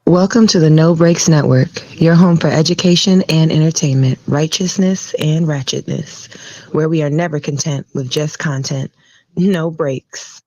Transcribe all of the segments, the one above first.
Welcome to the No Breaks Network, your home for education and entertainment, righteousness and ratchetness, where we are never content with just content. No breaks.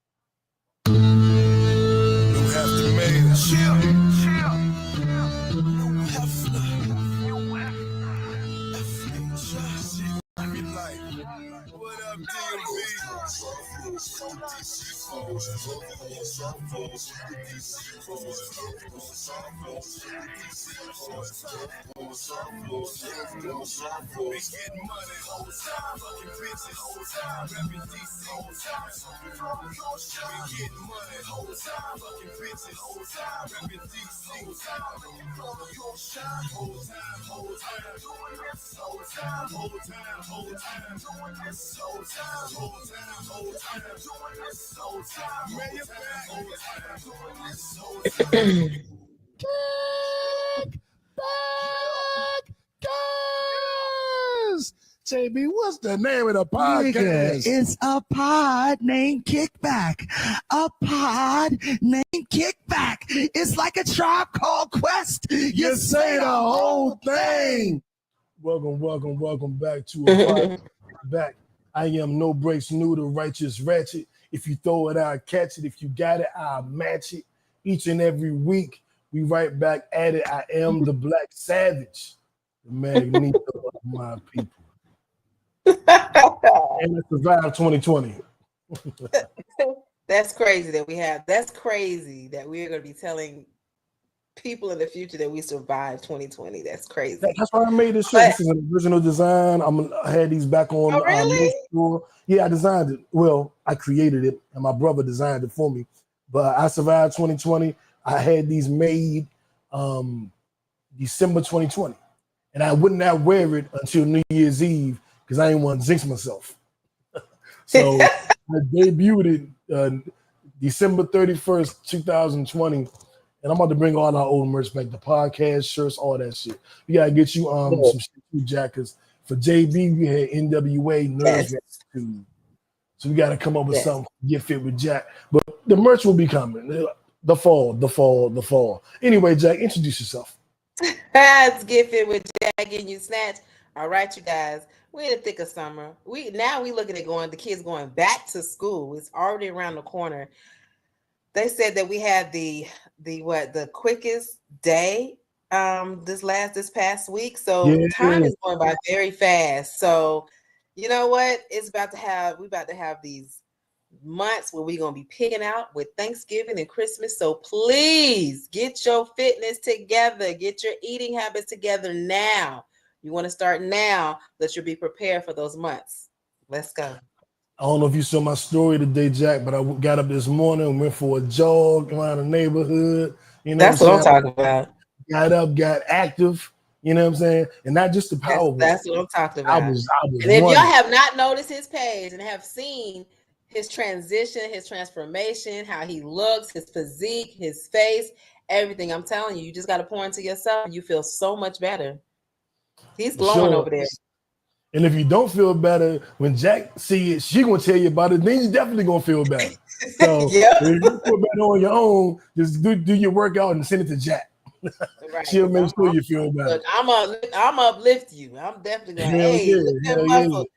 JB, what's the name of the podcast? Nigga, it's A Pod Named Kickback. A Pod Named Kickback. It's like a Tribe Called Quest. You say the whole thing. Welcome back to A Pod Back. I am No Breaks New, the righteous ratchet. If you throw it, I'll catch it. If you got it, I'll match it. Each and every week, we right back at it. I am the Black Savage, the Magneto of my people. And I survived 2020. That's crazy that we have. That's crazy that we're going to be telling people in the future that we survived 2020. That's crazy. That's why I made this shirt. This is an original design. I had these back on. Oh, really? Yeah, I designed it. Well, I created it, and my brother designed it for me. But I survived 2020. I had these made December 2020, and I would not wear it until New Year's Eve because I didn't want to jinx myself. So I debuted it December 31st, 2020. And I'm about to bring all our old merch back, the podcast, shirts, all that shit. We gotta get you some shit, Jack, because for JB, we had NWA Nerves. Yes. So we gotta come up with something to get fit with Jack. But the merch will be coming. The fall. Anyway, Jack, introduce yourself. Let's get fit with Jack and you snatch. All right, you guys. We're in the thick of summer. We looking at the kids going back to school. It's already around the corner. They said that we had the quickest day this past week. So time is going by very fast. So you know what? We're about to have these months where we're gonna be picking out with Thanksgiving and Christmas. So please get your fitness together, get your eating habits together now. You want to start now, that you'll be prepared for those months. Let's go. I don't know if you saw my story today, Jack, but I got up this morning and went for a jog around the neighborhood. You know, that's what I'm talking about. Got up, got active. You know what I'm saying? And not just the power. That's what I'm talking about. I was and if y'all have not noticed his page and have seen his transition, his transformation, how he looks, his physique, his face, everything, I'm telling you, you just got to pour into yourself. You feel so much better. He's glowing over there. And if you don't feel better, when Jack see it, she gonna tell you about it. Then you definitely gonna feel better. So if you feel better on your own, just do your workout and send it to Jack. Right. She'll make sure you feel better. Look, I'm uplift you. I'm definitely gonna. Look at that muscle. Look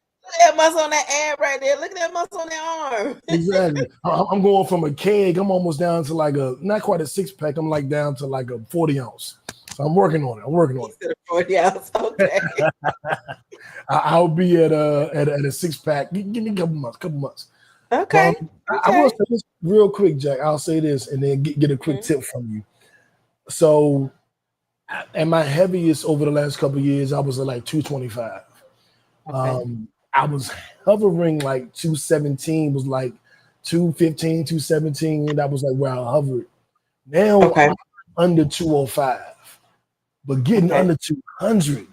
at that muscle on that ab right there. Look at that muscle on that arm. Exactly. I'm going from a keg. I'm almost down to like not quite a 6-pack. I'm like down to like a 40 ounce. So I'm working on it. 40 ounce. Okay. I'll be at a 6-pack. Give me a couple months. Okay. I will say this real quick, Jack. I'll say this and then get a quick tip from you. So, at my heaviest over the last couple of years, I was at like 225. Okay. I was hovering like 217, was like 215, 217. That was like where I hovered. Now I'm under 205, but getting under 200.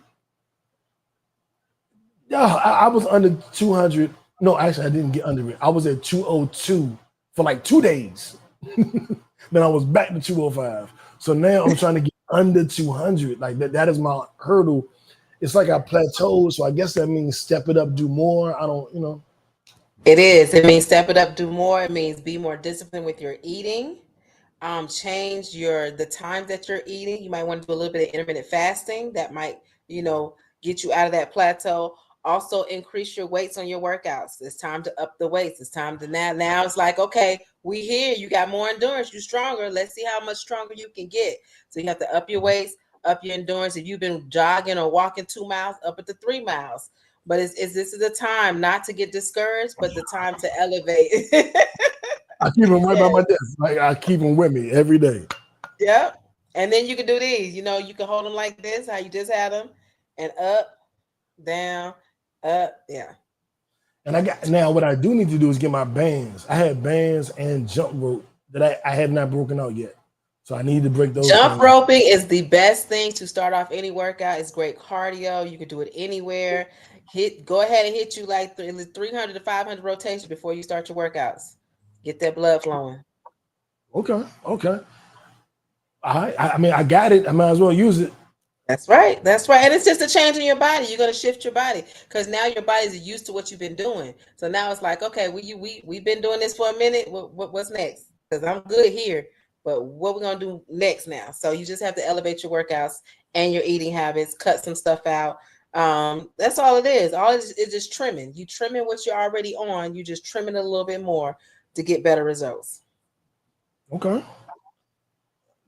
Yeah, I was under 200. No, actually, I didn't get under it. I was at 202 for like 2 days. Then I was back to 205. So now I'm trying to get under 200. Like that is my hurdle. It's like I plateaued. So I guess that means step it up, do more. I don't. It is. It means step it up, do more. It means be more disciplined with your eating. Change the time that you're eating. You might want to do a little bit of intermittent fasting. That might, get you out of that plateau. Also increase your weights on your workouts. It's time to up the weights. It's time to now it's like, okay, we here. You got more endurance. You're stronger. Let's see how much stronger you can get. So you have to up your weights, up your endurance. If you've been jogging or walking 2 miles, up it to 3 miles. But this is the time not to get discouraged, but the time to elevate. I keep them right by my desk. Like, I keep them with me every day. Yep. And then you can do these. You can hold them like this, how you just had them, and up, down, up, yeah. And now what I do need to do is get my bands. I had bands and jump rope that I have not broken out yet. So I need to break those. Jump roping is the best thing to start off any workout. It's great cardio. You can do it anywhere. Go ahead and hit you like 300 to 500 rotations before you start your workouts. Get that blood flowing. Okay. I mean, I got it. I might as well use it. That's right. And it's just a change in your body. You're going to shift your body because now your body's used to what you've been doing. So now it's like, okay, we've been doing this for a minute. What's next? Because I'm good here, but what we're going to do next now? So you just have to elevate your workouts and your eating habits, cut some stuff out. That's all it is. All it is just trimming. You trimming what you're already on. You just trimming it a little bit more to get better results. Okay.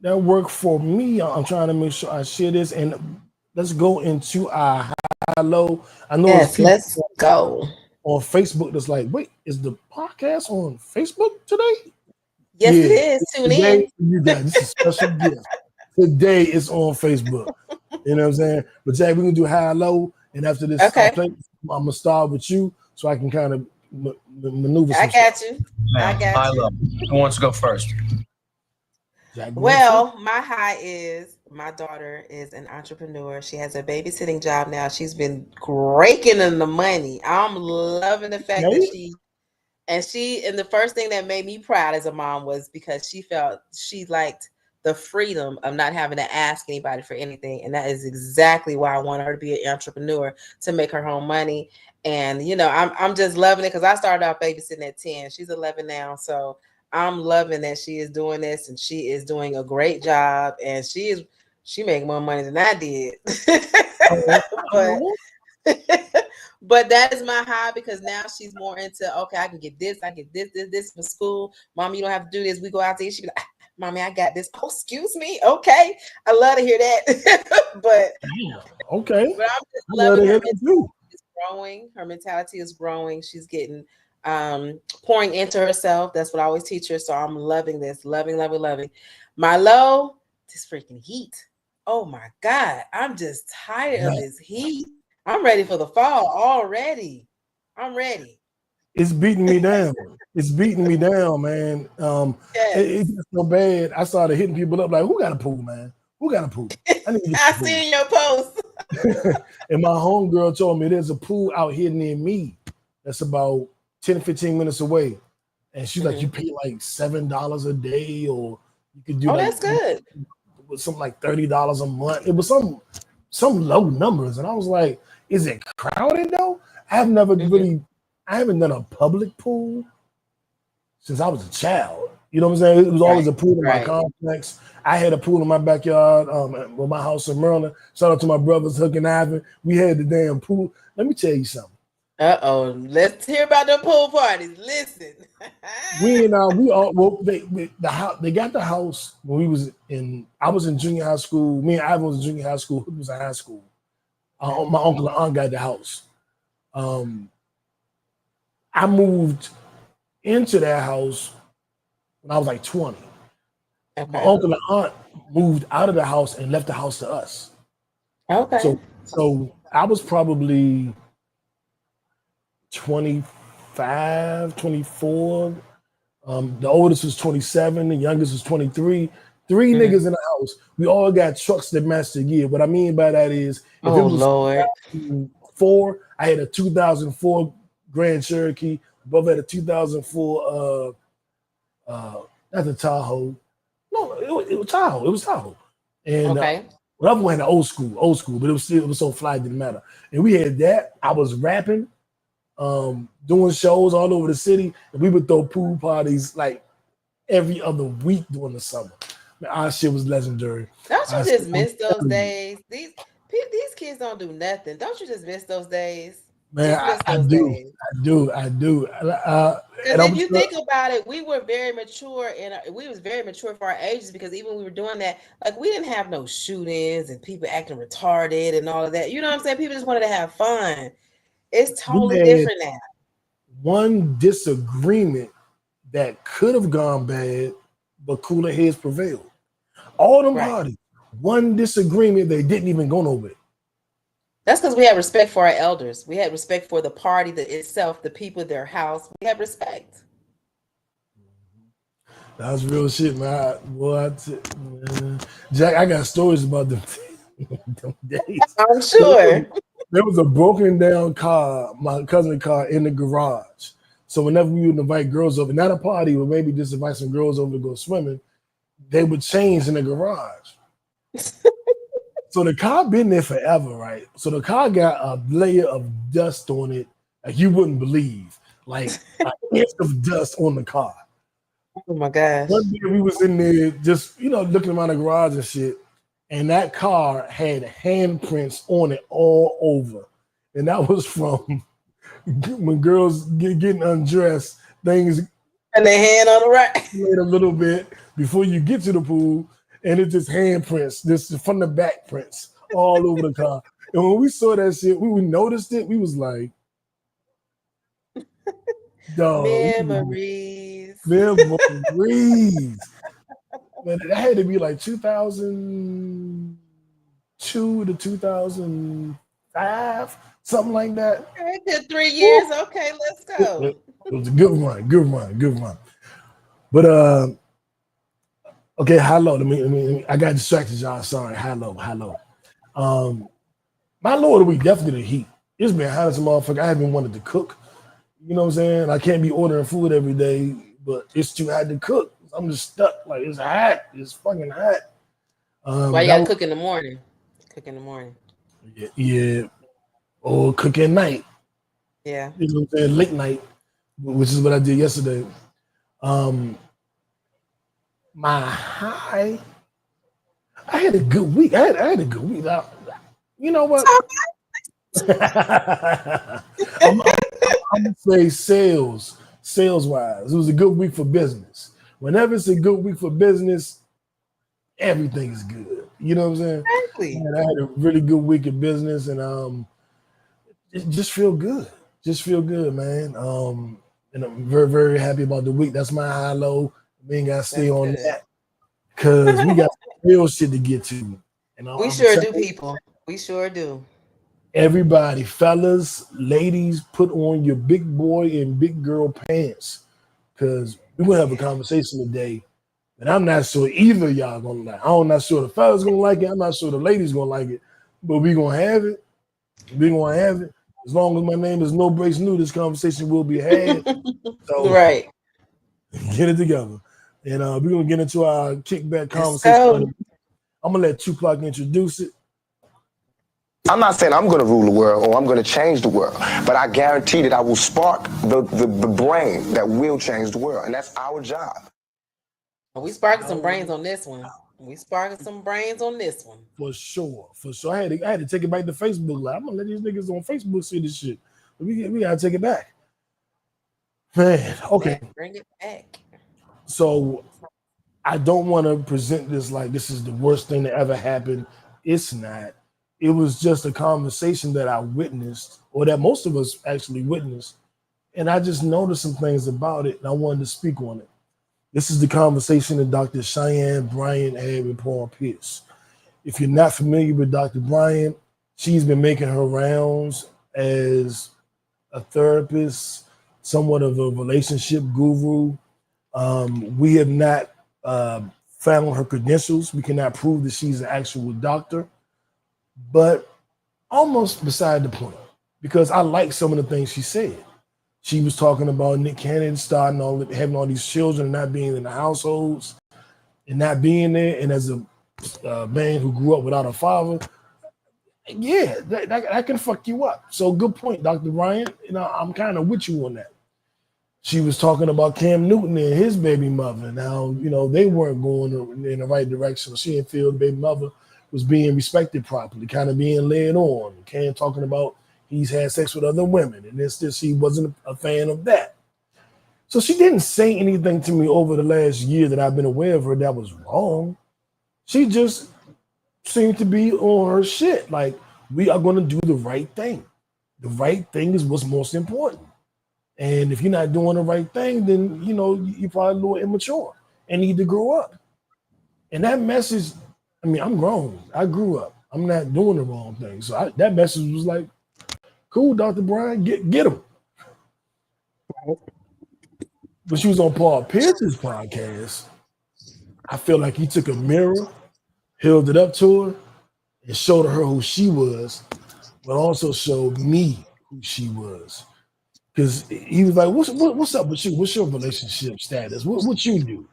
That worked for me. I'm trying to make sure I share this, and let's go into our high-low. I know let's go on Facebook. That's like, wait, is the podcast on Facebook today? Yes, it is. Tune in. You got this is a special gift. Today it's on Facebook. You know what I'm saying? But Jack, we're gonna do high-low, and after this, okay. I'm gonna start with you so I can kind of maneuver. I got you. High-low. Who wants to go first? Well, my high is my daughter is an entrepreneur. She has a babysitting job now. She's been raking in the money. I'm loving the fact that and the first thing that made me proud as a mom was because she felt she liked the freedom of not having to ask anybody for anything. And that is exactly why I want her to be an entrepreneur, to make her own money. And, I'm just loving it because I started out babysitting at 10. She's 11 now. So I'm loving that she is doing this, and she is doing a great job, and she making more money than I did. But that is my high because now she's more into, okay, I can get this for school. Mom, you don't have to do this. We go out there. She be like, Mommy, I got this. Oh, excuse me. Okay. I love to hear that. But okay. But I'm just loving her mentality is growing. Her mentality is growing. She's getting pouring into herself. That's what I always teach her. So I'm loving this. Loving. My low, this freaking heat. Oh my God. I'm just tired of this heat. I'm ready for the fall already. I'm ready. It's beating me down. Man. It's so bad. I started hitting people up like, who got a pool, man? Who got a pool? I seen your post. And my homegirl told me there's a pool out here near me that's about 10 to 15 minutes away. And she's like, you pay like $7 a day, or you could do that's good. It was something like $30 a month. It was some low numbers. And I was like, is it crowded though? I haven't done a public pool since I was a child. You know what I'm saying? It was always a pool in my complex. I had a pool in my backyard with my house in Maryland. Shout out to my brothers, Hook and Ivan. We had the damn pool. Let me tell you something. Let's hear about the pool parties. Listen. They got the house when I was in junior high school. Me and Ivan was in junior high school. Hook was in high school. My uncle and aunt got the house. I moved into that house when I was like 20. Okay. My uncle and aunt moved out of the house and left the house to us. Okay. So I was probably 25, 24. The oldest was 27. The youngest was 23. Three niggas in the house. We all got trucks that matched the year. What I mean by that is, if it was Lord. 2004, I had a 2004 Grand Cherokee. Above had a 2004, not the Tahoe. No, it was Tahoe. It was Tahoe. And the other one had an old school, but it was so fly, it didn't matter. And we had that. I was rapping, doing shows all over the city, and we would throw pool parties like every other week during the summer. Man, our shit was legendary. Don't you just miss those days? These kids don't do nothing. Don't you just miss those days? Man, I do. Because if you think about it, we were very mature, and we was very mature for our ages. Because even when we were doing that, like we didn't have no shootings and people acting retarded and all of that. You know what I'm saying? People just wanted to have fun. It's totally different now. One disagreement that could have gone bad, but cooler heads prevailed. All them parties, one disagreement, they didn't even go nowhere. That's because we had respect for our elders. We had respect for the party itself, the people, their house. We had respect. That's real shit, man. Jack, I got stories about them days. I'm sure. There was a broken down car, my cousin's car, in the garage. So whenever we would invite girls over, not a party, but maybe just invite some girls over to go swimming, they would change in the garage. So the car been there forever, right? So the car got a layer of dust on it like you wouldn't believe, like an inch of dust on the car. Oh my gosh! One day we was in there just looking around the garage and shit, and that car had handprints on it all over, and that was from when girls getting undressed. Things and their hand on the rack a little bit before you get to the pool. And it's just handprints, this from the back prints all over the car. And when we saw that shit, we noticed it. We was like, dog. Memories. Memories. Man, that had to be like 2002 to 2005, something like that. Okay, good 3 years. Okay, let's go. It was a good run. But okay, hello. I got distracted, y'all. Sorry. Hello. My Lord, we definitely the heat. It's been hot as a motherfucker. I haven't wanted to cook. You know what I'm saying? I can't be ordering food every day, but it's too hot to cook. I'm just stuck. Like, it's hot. It's fucking hot. Why you gotta cook in the morning? Yeah. Or cook at night. Yeah. You know what I'm saying? Late night, which is what I did yesterday. My high, I had a good week. I had a good week. You know what? I'm gonna say sales wise, it was a good week for business. Whenever it's a good week for business, everything is good. You know what I'm saying? Exactly. And I had a really good week of business, and it just feel good. Just feel good, man. And I'm very, very happy about the week. That's my high low. We ain't gotta stay on that because we got real shit to get to. And we sure do, people. We sure do. Everybody, fellas, ladies, put on your big boy and big girl pants because we're gonna have a conversation today. And I'm not sure either of y'all gonna like it. I'm not sure the fellas gonna like it. I'm not sure the ladies gonna like it, but we gonna have it. As long as my name is No Breaks New, this conversation will be had. So, right. Get it together. And we're going to get into our kickback conversation. I'm going to let Tupac introduce it. I'm not saying I'm going to rule the world or I'm going to change the world, but I guarantee that I will spark the brain that will change the world. And that's our job. We sparking some brains on this one. For sure. I had to take it back to Facebook. Like, I'm going to let these niggas on Facebook see this shit. We got to take it back. Man, okay. Bring it back. So I don't want to present this like this is the worst thing that ever happened. It's not. It was just a conversation that I witnessed, or that most of us actually witnessed. And I just noticed some things about it, and I wanted to speak on it. This is the conversation that Dr. Cheyenne Bryant had with Paul Pierce. If you're not familiar with Dr. Bryant, she's been making her rounds as a therapist, somewhat of a relationship guru. We have not found her credentials. We cannot prove that she's an actual doctor, but almost beside the point, because I like some of the things she said. She was talking about Nick Cannon having all these children and not being in the households and not being there. And as a man who grew up without a father, yeah, that can fuck you up. So good point, Dr. Bryant. I'm kind of with you on that. she was talking about Cam Newton and his baby mother. Now, they weren't going in the right direction. She didn't feel the baby mother was being respected properly, kind of being led on. Cam talking about he's had sex with other women, and she wasn't a fan of that. So she didn't say anything to me over the last year that I've been aware of her that was wrong. She just seemed to be on her shit. Like, we are going to do the right thing. The right thing is what's most important. And if you're not doing the right thing, then, you're probably a little immature and need to grow up. And that message, I'm grown. I grew up. I'm not doing the wrong thing. So that message was like, cool, Dr. Bryant, get him. When she was on Paul Pierce's podcast, I feel like he took a mirror, held it up to her, and showed her who she was, but also showed me who she was. Because he was like, what's up with you? What's your relationship status? What you do?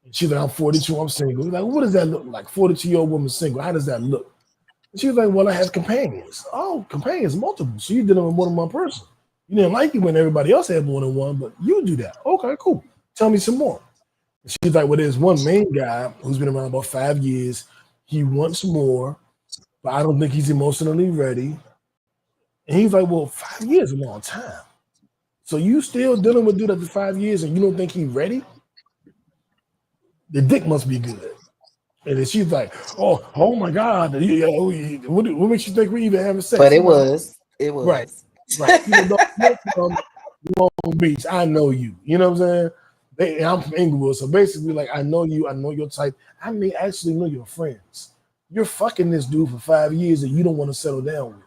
And she's like, I'm 42, I'm single. He's like, what does that look like? 42-year-old woman single. How does that look? And she was like, well, I have companions. Oh, companions, multiple. So you're dealing with more than one person. You didn't like it when everybody else had more than one, but you do that. Okay, cool. Tell me some more. And she's like, well, there's one main guy who's been around about 5 years. He wants more, but I don't think he's emotionally ready. And he's like, well, 5 years is a long time. So you still dealing with dude after 5 years and you don't think he's ready? The dick must be good. And then she's like, oh my God. What makes you think we even having sex? But it was. Right. From Long Beach, I know you. You know what I'm saying? I'm from Inglewood. So basically, like, I know you. I know your type. I may actually know your friends. You're fucking this dude for 5 years that you don't want to settle down with.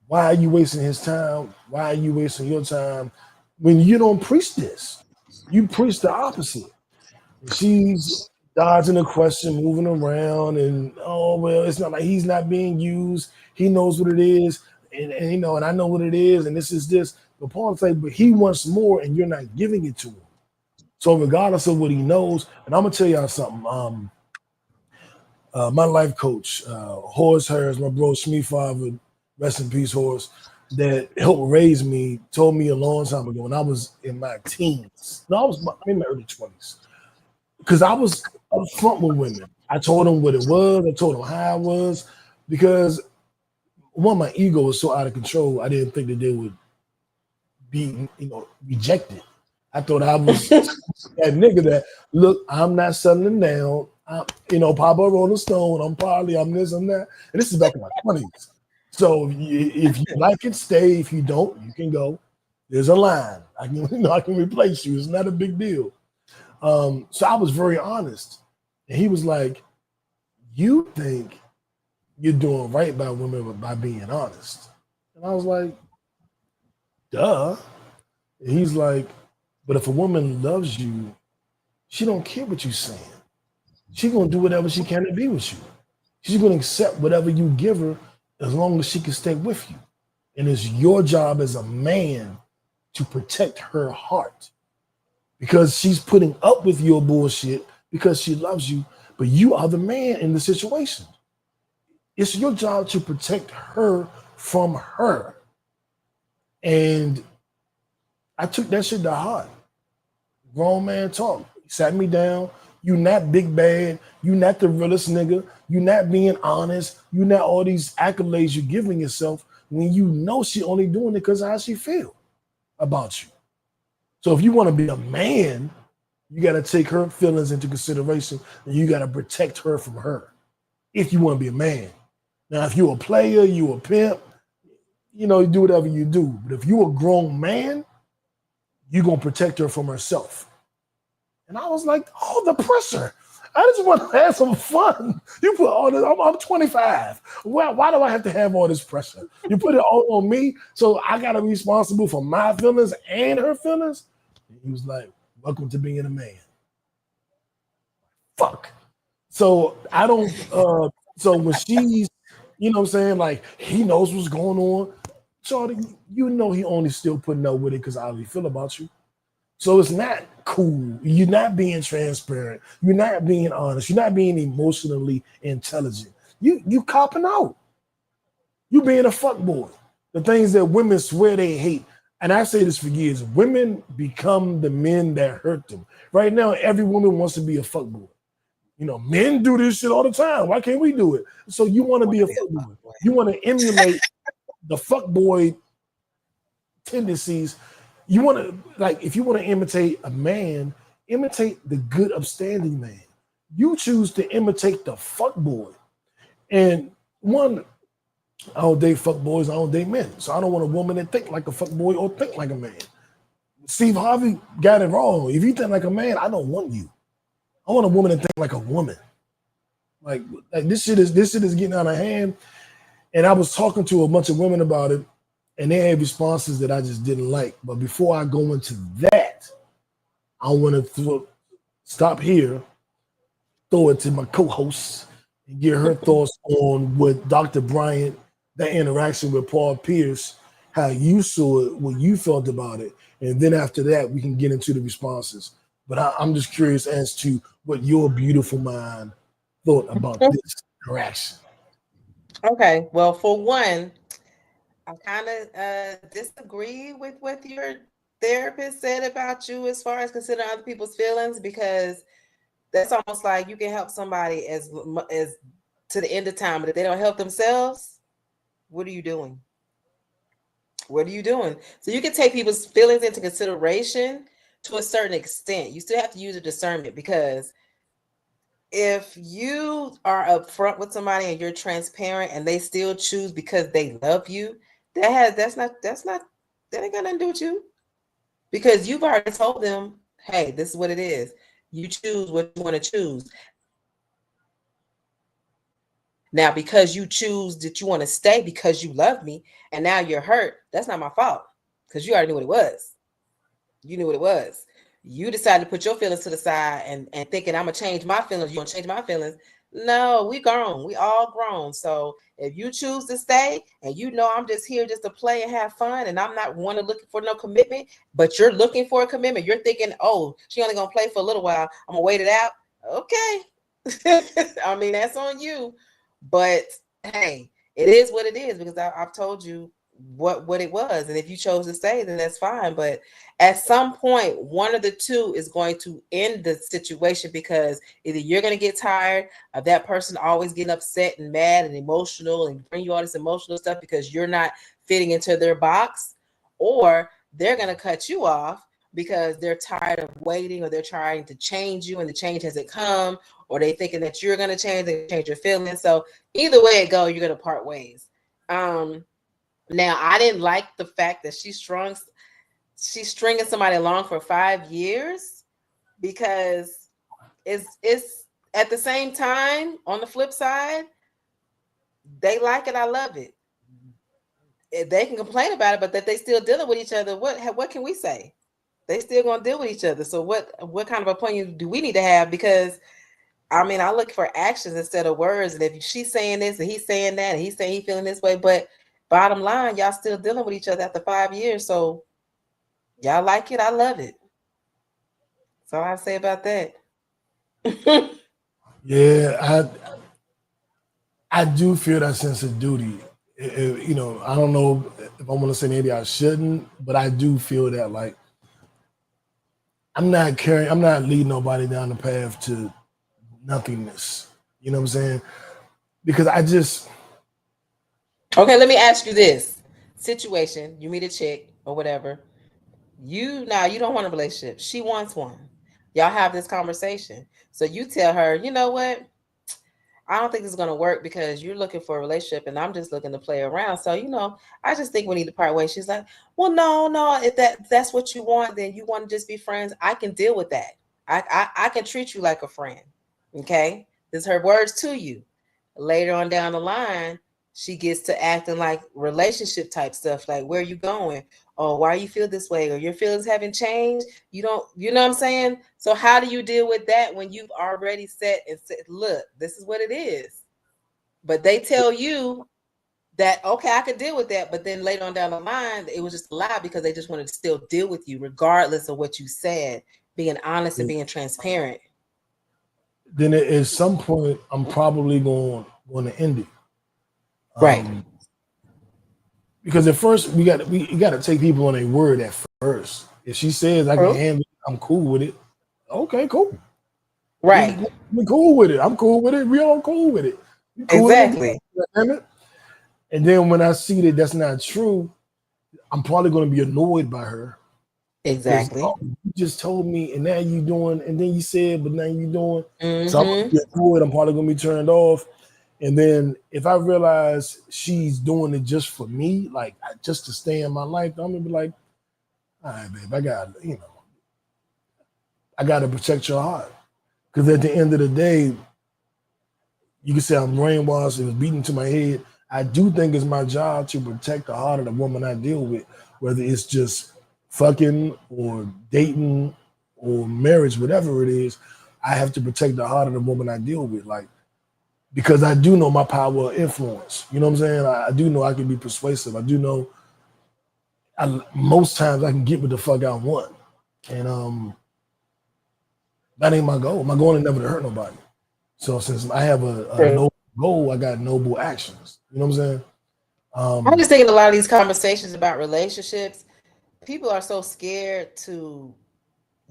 Why are you wasting his time? Why are you wasting your time when you don't preach this? You preach the opposite. She's dodging the question, moving around, and well, it's not like he's not being used. He knows what it is, and I know what it is, and this is this. But Paul's like, but he wants more, and you're not giving it to him. So regardless of what he knows, and I'm gonna tell y'all something. My life coach, Horace Harris, my bro Shmi father, rest in peace, Horace, that helped raise me, told me a long time ago when I was in my teens. No, I was in my early 20s. Because I was upfront with women. I told them what it was. I told them how it was. Because one, my ego was so out of control, I didn't think that they would be, rejected. I thought I was that nigga that, look, I'm not settling down. Papa Rolling Stone, I'm this, I'm that. And this is back in my 20s. So if you like it, stay. If you don't, you can go. There's a line. I can replace you. It's not a big deal. So I was very honest. And he was like, you think you're doing right by women by being honest. And I was like, duh. And he's like, but if a woman loves you, she don't care what you're saying. She's going to do whatever she can to be with you. She's going to accept whatever you give her as long as she can stay with you. And it's your job as a man to protect her heart. Because she's putting up with your bullshit because she loves you, but you are the man in the situation. It's your job to protect her from her. And I took that shit to heart. Grown man talk. He sat me down. You not big bad. You not the realest nigga. You not being honest. You not all these accolades you're giving yourself when you know she only doing it because of how she feel about you. So if you want to be a man, you got to take her feelings into consideration and you got to protect her from her if you want to be a man. Now, if you're a player, you a pimp, you do whatever you do. But if you're a grown man, you're going to protect her from herself. And I was like, the pressure. I just want to have some fun. You put all this, I'm 25. Why do I have to have all this pressure? You put it all on me, so I got to be responsible for my feelings and her feelings? And he was like, welcome to being a man. Fuck. So I don't, so when she's, what I'm saying, like, he knows what's going on, Charlie, he only still putting up with it because how he feel about you. So it's not cool. You're not being transparent. You're not being honest. You're not being emotionally intelligent. You copping out. You being a fuckboy. The things that women swear they hate. and I say this for years, women become the men that hurt them. Right now, every woman wants to be a fuckboy. You know, men do this shit all the time. Why can't we do it? So you want to be a fuckboy. You want to emulate the fuckboy tendencies. You want to, like, if you want to imitate a man, imitate the good, upstanding man. You choose to imitate the fuckboy. And one, I don't date fuckboys, I don't date men. So I don't want a woman that think like a fuckboy or think like a man. Steve Harvey got it wrong. If you think like a man, I don't want you. I want a woman to think like a woman. Like this shit is getting out of hand. And I was talking to a bunch of women about it, and they had responses that I just didn't like. But before I go into that, I want to stop here, throw it to my co-host, and get her thoughts on what Dr. Bryant, that interaction with Paul Pierce, how you saw it, what you felt about it. And then after that, we can get into the responses. But I'm just curious as to what your beautiful mind thought about this interaction. Okay, well, for one, I kind of disagree with what your therapist said about you as far as considering other people's feelings, because that's almost like you can help somebody as to the end of time, but if they don't help themselves, what are you doing? What are you doing? So you can take people's feelings into consideration to a certain extent. You still have to use a discernment, because if you are upfront with somebody and you're transparent and they still choose because they love you, that ain't got nothing to do with you, because you've already told them, hey, this is what it is. You choose what you want to choose. Now, because you choose that you want to stay because you love me and now you're hurt, that's not my fault, because you already knew what it was. You knew what it was. You decided to put your feelings to the side and thinking I'm going to change my feelings. You're going to change my feelings. No, we grown. We all grown. So if you choose to stay and you know I'm just here just to play and have fun and I'm not looking for no commitment, but you're looking for a commitment, you're thinking, oh, she only going to play for a little while, I'm going to wait it out. Okay. I mean, that's on you. But hey, it is what it is, because I've told you what it was. And if you chose to stay, then that's fine. But at some point, one of the two is going to end the situation, because either you're going to get tired of that person always getting upset and mad and emotional and bring you all this emotional stuff because you're not fitting into their box, or they're going to cut you off because they're tired of waiting, or they're trying to change you and the change hasn't come, or they thinking that you're going to change your feelings. So either way it go, you're going to part ways. Now, I didn't like the fact that she's stringing somebody along for 5 years, because it's at the same time, on the flip side, they like it. I love it. They can complain about it, but that they still dealing with each other. What can we say? They still gonna deal with each other. So what kind of opinion do we need to have? Because I mean, I look for actions instead of words. And if she's saying this and he's saying that and he's saying he's feeling this way, but bottom line, y'all still dealing with each other after 5 years. So y'all like it. I love it. That's all I say about that. Yeah, I do feel that sense of duty. You know, I don't know if I want to say maybe I shouldn't, but I do feel that, like, I'm not leading nobody down the path to nothingness. You know what I'm saying? Because okay, let me ask you this situation. You meet a chick or whatever. You don't want a relationship. She wants one. Y'all have this conversation. So you tell her, you know what? I don't think this is going to work because you're looking for a relationship and I'm just looking to play around. So, I just think we need to part ways. She's like, well, no. If that's what you want, then you want to just be friends. I can deal with that. I can treat you like a friend. Okay. This is her words to you. Later on down the line, she gets to acting like relationship type stuff. Like, where are you going? Oh, why you feel this way? Or your feelings haven't changed. You know what I'm saying? So how do you deal with that when you've already said, look, this is what it is. But they tell you that, okay, I could deal with that. But then later on down the line, it was just a lie because they just wanted to still deal with you regardless of what you said, being honest and being transparent. Then at some point, I'm probably going to end it. Right. Because at first you got to take people on their word at first. If she says I can handle it, I'm cool with it. Okay, cool. Right. We're cool with it. I'm cool with it. We all cool with it. Cool Exactly. With it. And then when I see that that's not true, I'm probably going to be annoyed by her. Exactly. Oh, you just told me, and now you doing, and then you said, but now you doing. Mm-hmm. So I'm going to be annoyed. I'm probably going to be turned off. And then if I realize she's doing it just for me, like just to stay in my life, I'm going to be like, all right, babe, I got to protect your heart. Because at the end of the day, you can say I'm brainwashed and it's beaten to my head. I do think it's my job to protect the heart of the woman I deal with, whether it's just fucking or dating or marriage, whatever it is. I have to protect the heart of the woman I deal with, like, because I do know my power of influence. You know what I'm saying? I do know I can be persuasive. I do know most times I can get what the fuck I want. And that ain't my goal. My goal ain't never to hurt nobody. So since I have a noble goal, I got noble actions. You know what I'm saying? I'm just thinking a lot of these conversations about relationships, people are so scared to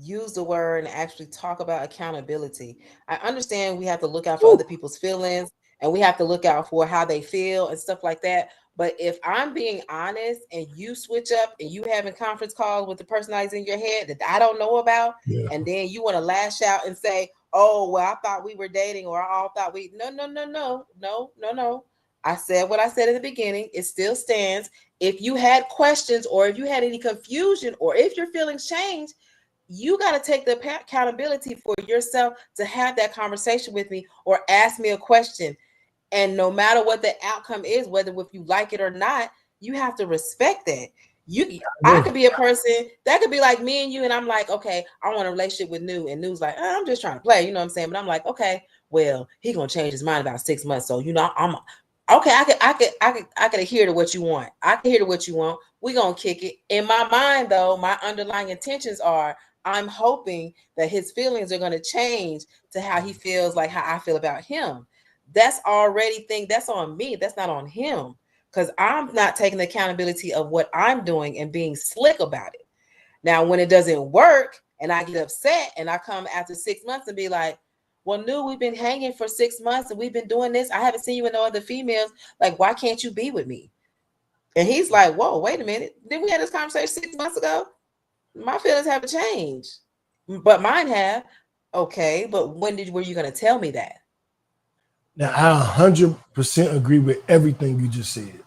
use the word and actually talk about accountability. I understand we have to look out for other people's feelings and we have to look out for how they feel and stuff like that. But if I'm being honest and you switch up and you having conference calls with the person that's in your head that I don't know about, and then you want to lash out and say, oh, well, I thought we were dating, or I all thought we, no. I said what I said in the beginning. It still stands. If you had questions or if you had any confusion or if your feelings change, you got to take the accountability for yourself to have that conversation with me or ask me a question. And no matter what the outcome is, whether if you like it or not, you have to respect that. I could be a person that could be like me and you, and I'm like, okay, I want a relationship with New, and New's like, I'm just trying to play, you know what I'm saying? But I'm like, okay, well, he gonna change his mind about 6 months, so I'm okay. I could adhere to what you want. I can hear to what you want. We gonna kick it. In my mind, though, my underlying intentions are, I'm hoping that his feelings are gonna change to how he feels, like how I feel about him. That's already that's on me. That's not on him. Because I'm not taking the accountability of what I'm doing and being slick about it. Now, when it doesn't work and I get upset and I come after 6 months and be like, well, New, we've been hanging for 6 months and we've been doing this. I haven't seen you with no other females. Like, why can't you be with me? And he's like, whoa, wait a minute. Didn't we have this conversation 6 months ago? My feelings haven't changed, but mine have. Okay, but were you going to tell me that? Now, I 100% agree with everything you just said.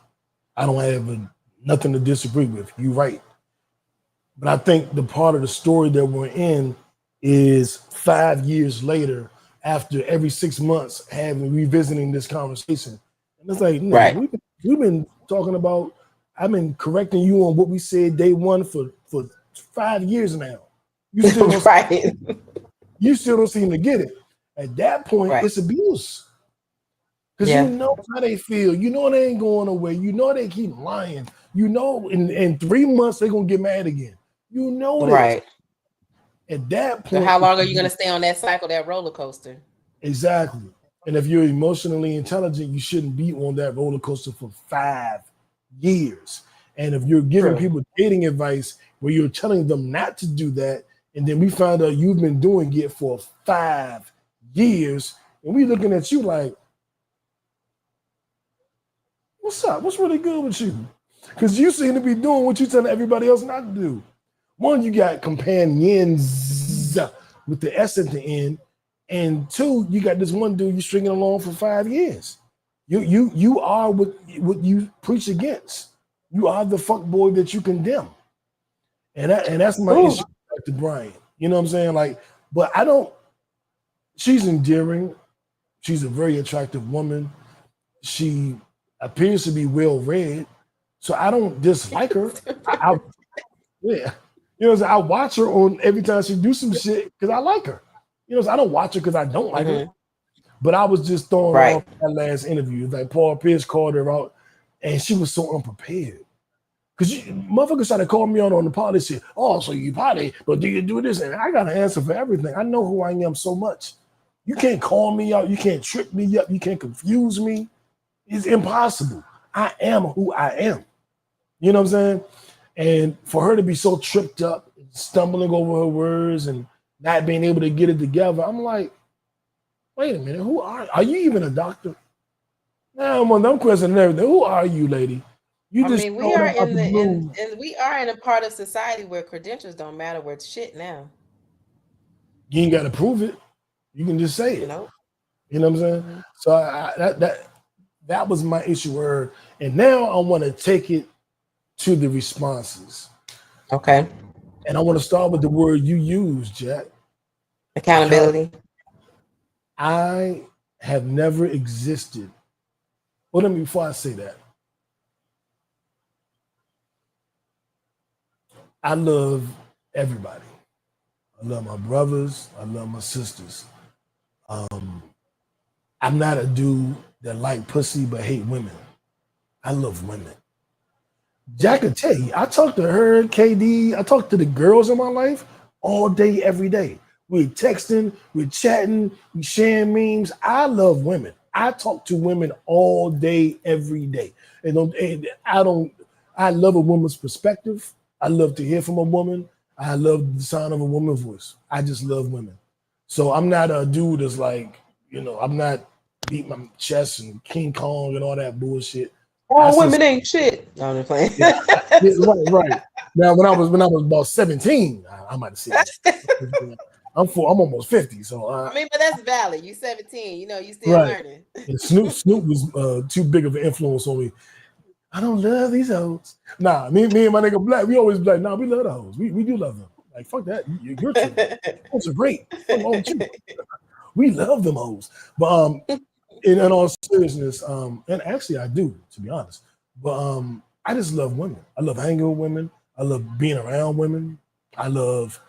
I don't have nothing to disagree with. You're right. But I think the part of the story that we're in is 5 years later, after every 6 months revisiting this conversation. And it's like, no, right. we've been talking about, I've been correcting you on what we said day one for 5 years now. You still don't, right. You still don't seem to get it. At that point, it's abuse. Because you know how they feel. You know they ain't going away. You know they keep lying. You know in 3 months they're going to get mad again. You know that. Right. At that point. So how long are you going to stay on that cycle, that roller coaster? Exactly. And if you're emotionally intelligent, you shouldn't be on that roller coaster for 5 years. And if you're giving people dating advice where you're telling them not to do that, and then we find out you've been doing it for 5 years, and we looking at you like, what's up? What's really good with you? Because you seem to be doing what you're telling everybody else not to do. One, you got companions with the S at the end. And two, you got this one dude you're stringing along for 5 years. You are what you preach against. You are the fuck boy that you condemn. And that's my issue with Dr. Bryant. You know what I'm saying? Like, but she's endearing. She's a very attractive woman. She appears to be well-read. So I don't dislike her. Yeah. You know, I watch her on every time she do some shit because I like her. You know, so I don't watch her because I don't like her. But I was just throwing off that last interview. Like Paul Pierce called her out, and she was so unprepared. Because motherfuckers try to call me on the pod and say, oh, so you potty, but do you do this? And I got an answer for everything. I know who I am so much. You can't call me out. You can't trip me up. You can't confuse me. It's impossible. I am who I am. You know what I'm saying? And for her to be so tripped up, stumbling over her words and not being able to get it together, I'm like, wait a minute, who are you even a doctor? Now I'm questioning everything. Who are you, lady? You just we are in and we are in a part of society where credentials don't matter worth shit now. You ain't got to prove it. You can just say it. Nope. You know what I'm saying? Mm-hmm. So that was my issue with her. And now I want to take it to the responses. Okay. And I want to start with the word you used, Jack. Accountability. I have never existed. Well, let me, before I say that, I love everybody. I love my brothers. I love my sisters. I'm not a dude that like pussy but hate women. I love women. Jack can tell you, I talk to her, KD, I talk to the girls in my life all day, every day. We're texting, we're chatting, we're sharing memes. I love women. I talk to women all day, every day. I love a woman's perspective. I love to hear from a woman. I love the sound of a woman's voice. I just love women. So I'm not a dude that's like, I'm not beating my chest and King Kong and all that bullshit. All women ain't shit. No, I'm just playing. Yeah, right. Now, when I was about 17, I might have said that. I'm almost 50, so but that's valid. You 17, you still learning. And Snoop was too big of an influence on me. I don't love these hoes. Nah, me and my nigga Black, we always be like, nah, we love the hoes. We do love them. Like, fuck that. You're true. Those are great. We love them hoes. But in all seriousness, and actually I do, to be honest. But I just love women. I love hanging with women. I love being around women. I love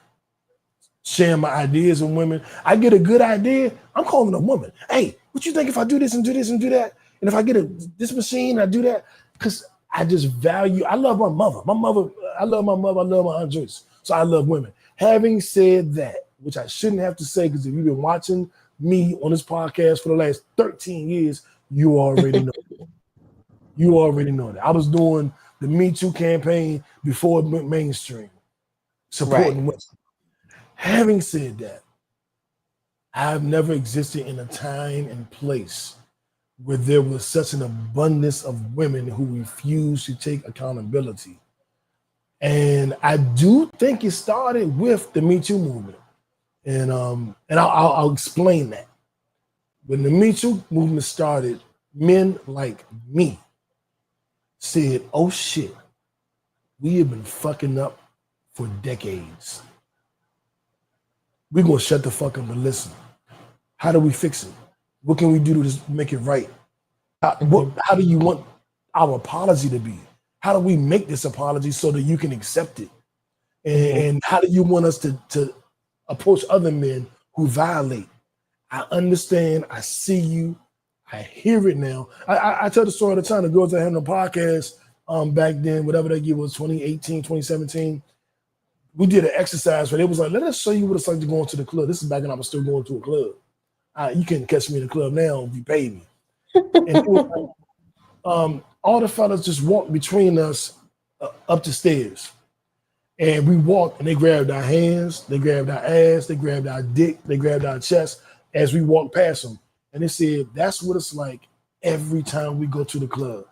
sharing my ideas with women. I get a good idea, I'm calling a woman. Hey, what you think if I do this and do this and do that? And if I get this machine, I do that? Because I just value, I love my mother. I love my mother. I love my Aunt Joyce. So I love women. Having said that, which I shouldn't have to say, because if you've been watching me on this podcast for the last 13 years, you already know. You already know that. I was doing the Me Too campaign before it went mainstream, supporting women. Having said that, I've never existed in a time and place where there was such an abundance of women who refused to take accountability. And I do think it started with the Me Too movement. And I'll explain that. When the Me Too movement started, men like me said, oh shit, we have been fucking up for decades. We're gonna shut the fuck up and listen. How do we fix it? What can we do to just make it right? How do you want our apology to be? How do we make this apology so that you can accept it? And how do you want us to approach other men who violate? I understand. I see you. I hear it now. I tell the story all the time. The girls that had on the podcast back then, whatever that year was, 2018, 2017, we did an exercise where it was like, let us show you what it's like to go into the club. This is back when I was still going to a club. You can't catch me in the club now if you pay me. And it was like, all the fellas just walked between us up the stairs. And we walked and they grabbed our hands, they grabbed our ass, they grabbed our dick, they grabbed our chest as we walked past them. And they said, that's what it's like every time we go to the club.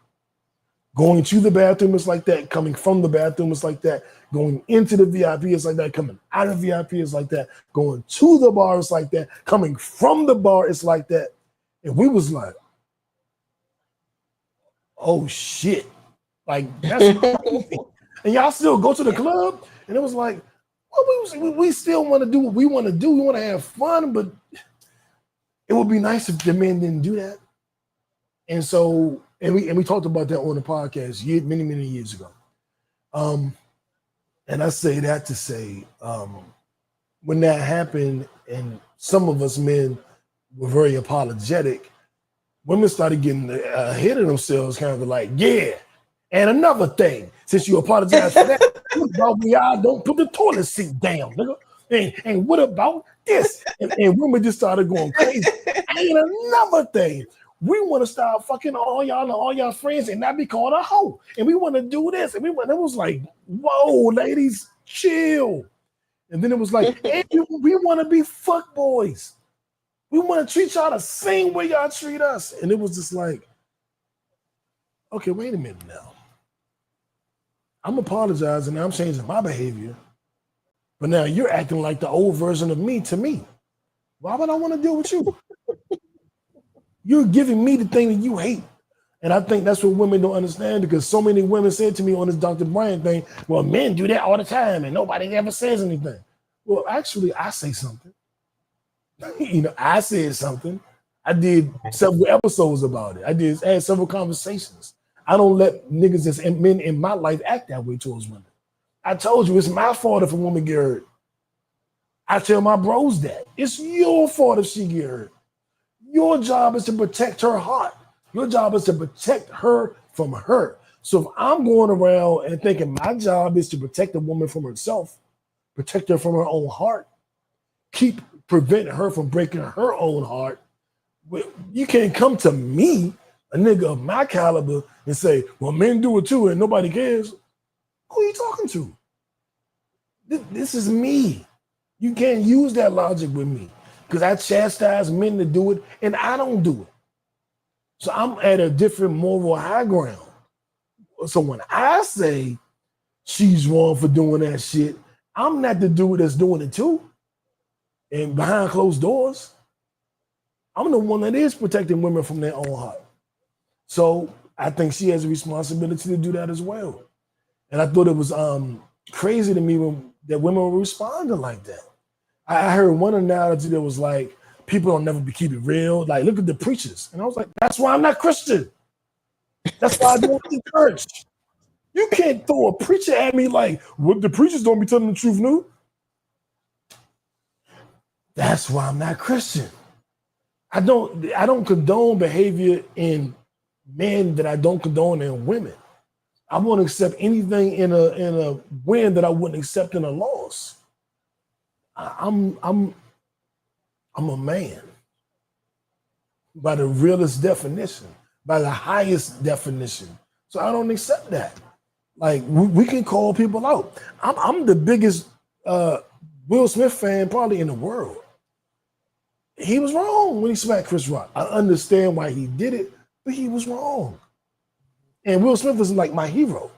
Going to the bathroom is like that. Coming from the bathroom is like that. Going into the VIP is like that. Coming out of VIP is like that. Going to the bar is like that. Coming from the bar is like that. And we was like, oh shit. Like, that's crazy. And y'all still go to the club? And it was like, well, we still want to do what we want to do. We want to have fun, but it would be nice if the men didn't do that. And so, and we talked about that on the podcast many, many years ago. And I say that to say, when that happened and some of us men were very apologetic, women started getting ahead of themselves, kind of like, yeah. And another thing, since you apologize for that, what about we all don't put the toilet seat down, nigga? And what about this? And women just started going crazy. And another thing, We want to start fucking all y'all and all y'all friends and not be called a hoe. And we want to do this. And it was like, whoa, ladies, chill. And then it was like, hey, we want to be fuck boys. We want to treat y'all the same way y'all treat us. And it was just like, okay, wait a minute now. I'm apologizing. Now I'm changing my behavior. But now you're acting like the old version of me to me. Why would I want to deal with you? You're giving me the thing that you hate. And I think that's what women don't understand, because so many women said to me on this Dr. Bryant thing, well, men do that all the time and nobody ever says anything. Well, actually, I say something. I said something. I did several episodes about it. I had several conversations. I don't let niggas and men in my life act that way towards women. I told you, it's my fault if a woman get hurt. I tell my bros that. It's your fault if she get hurt. Your job is to protect her heart. Your job is to protect her from her. So if I'm going around and thinking my job is to protect a woman from herself, protect her from her own heart, prevent her from breaking her own heart, you can't come to me, a nigga of my caliber, and say, well, men do it too and nobody cares. Who are you talking to? This is me. You can't use that logic with me, because I chastise men to do it and I don't do it. So I'm at a different moral high ground. So when I say she's wrong for doing that shit, I'm not the dude that's doing it too. And behind closed doors, I'm the one that is protecting women from their own heart. So I think she has a responsibility to do that as well. And I thought it was crazy to me that women were responding like that. I heard one analogy that was like, people don't never keep it real. Like, look at the preachers. And I was like, that's why I'm not Christian. That's why I don't in church. You can't throw a preacher at me like, what, the preachers don't be telling the truth, no? That's why I'm not Christian. I don't condone behavior in men that I don't condone in women. I won't accept anything in a win that I wouldn't accept in a loss. I'm a man by the realest definition, by the highest definition. So I don't accept that. Like, we can call people out. I'm the biggest Will Smith fan probably in the world. He was wrong when he smacked Chris Rock. I understand why he did it, but he was wrong. And Will Smith is like my hero.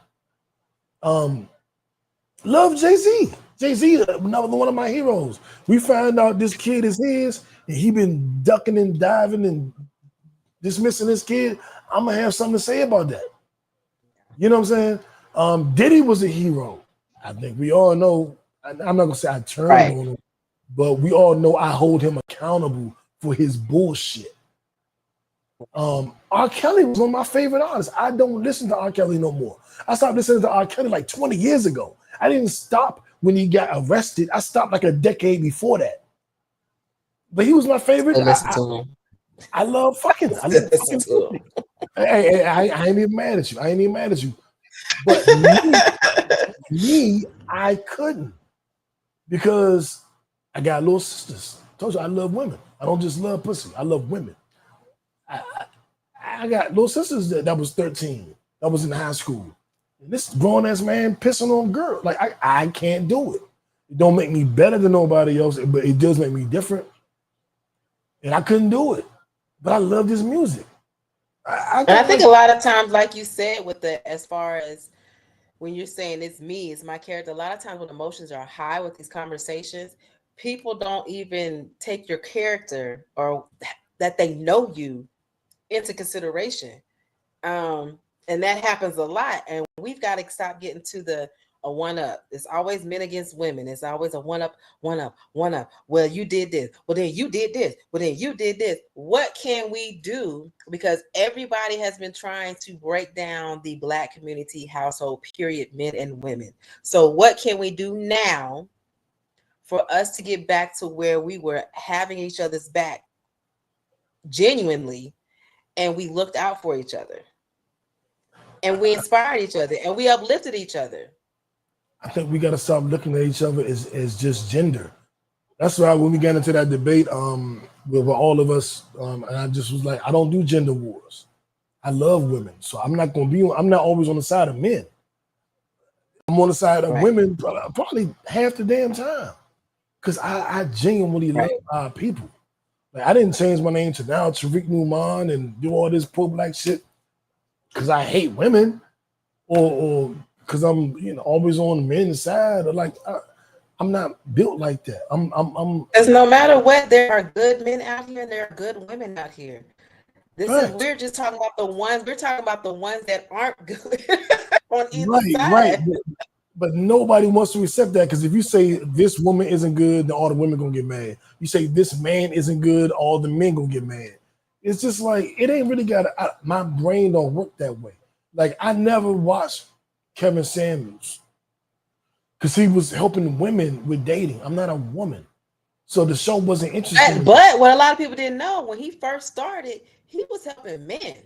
Love Jay-Z. Jay-Z, another one of my heroes. We found out this kid is his, and he been ducking and diving and dismissing this kid. I'm gonna have something to say about that. You know what I'm saying? Diddy was a hero. I think we all know. I'm not gonna say I turned on him, but we all know I hold him accountable for his bullshit. R. Kelly was one of my favorite artists. I don't listen to R. Kelly no more. I stopped listening to R. Kelly like 20 years ago. I didn't stop when he got arrested. I stopped like a decade before that. But he was my favorite. I love fucking. I love fucking music. Hey, I ain't even mad at you. I ain't even mad at you. But me, I couldn't, because I got little sisters. I told you I love women. I don't just love pussy. I love women. I got little sisters that was 13, that was in high school. And this grown ass man pissing on girl. Like, I can't do it. It don't make me better than nobody else, but it does make me different. And I couldn't do it. But I love this music. I think a lot of times, like you said, as far as when you're saying it's me, it's my character, a lot of times when emotions are high with these conversations, people don't even take your character or that they know you into consideration. And that happens a lot. And we've got to stop getting to a one up. It's always men against women. It's always a one up. Well, you did this. Well, then you did this. Well, then you did this. What can we do? Because everybody has been trying to break down the Black community household, period, men and women. So what can we do now for us to get back to where we were having each other's back genuinely, and we looked out for each other, and we inspired each other, and we uplifted each other? I think we got to stop looking at each other as just gender. That's why when we got into that debate with all of us, and I just was like, I don't do gender wars. I love women, so I'm not always on the side of men. I'm on the side of women probably half the damn time, because I genuinely love our people. Like, I didn't change my name to now Tariq Newman and do all this pro-black shit because I hate women, or because I'm always on men's side, or like I'm not built like that. I'm Because no matter what, there are good men out here and there are good women out here. We're just talking about the ones. We're talking about the ones that aren't good on either side. Right. But nobody wants to accept that, because if you say this woman isn't good, then all the women gonna get mad. You say this man isn't good, all the men gonna get mad. It's just like, it ain't really my brain don't work that way. Like, I never watched Kevin Samuels because he was helping women with dating. I'm not a woman, so the show wasn't interesting. But what a lot of people didn't know, when he first started, he was helping men.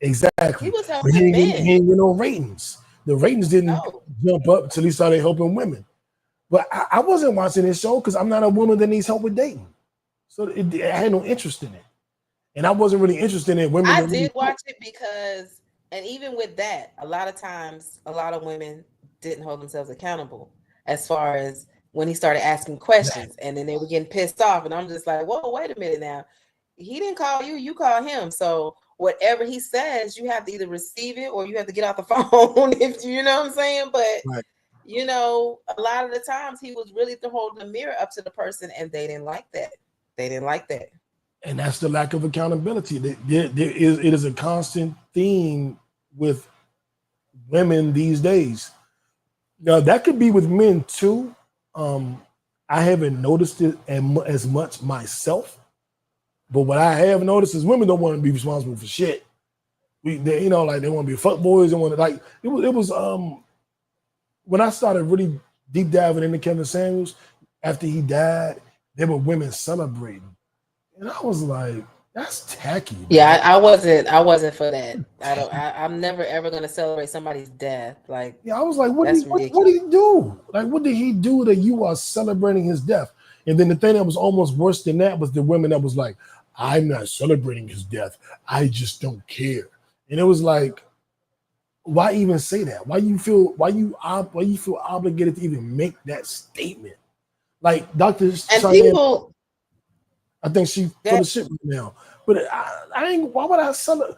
Exactly. He was helping men. He ain't get no ratings. The ratings didn't jump up until he started helping women. But I wasn't watching this show because I'm not a woman that needs help with dating. So I had no interest in it. And I wasn't really interested in women. I did watch it because, and even with that, a lot of times, a lot of women didn't hold themselves accountable as far as when he started asking questions, and then they were getting pissed off. And I'm just like, whoa, wait a minute now. He didn't call you, you call him. So whatever he says, you have to either receive it or you have to get off the phone, if you know what I'm saying. But a lot of the times he was really holding the mirror up to the person, and they didn't like that. They didn't like that. And that's the lack of accountability. It is a constant theme with women these days. Now, that could be with men too. I haven't noticed it as much myself. But what I have noticed is women don't want to be responsible for shit. They want to be fuckboys. They want to, like, it was when I started really deep diving into Kevin Samuels after he died, there were women celebrating. And I was like, that's tacky. Man. Yeah, I wasn't for that. I'm never ever gonna celebrate somebody's death. Like, yeah, I was like, what did he do? Like, what did he do that you are celebrating his death? And then the thing that was almost worse than that was the women that was like, I'm not celebrating his death. I just don't care. And it was like, why even say that? Why you feel obligated to even make that statement? Like Dr. Cheyenne, I think she full of shit right now. But I ain't. Why would I celebrate?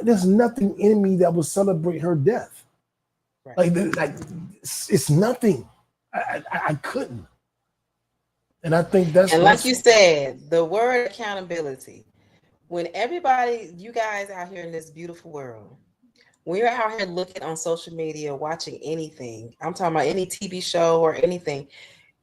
There's nothing in me that would celebrate her death. Right. Like it's nothing. I couldn't. And I think that's. And like you said, the word accountability. When everybody, you guys out here in this beautiful world, when you're out here looking on social media, watching anything, I'm talking about any TV show or anything,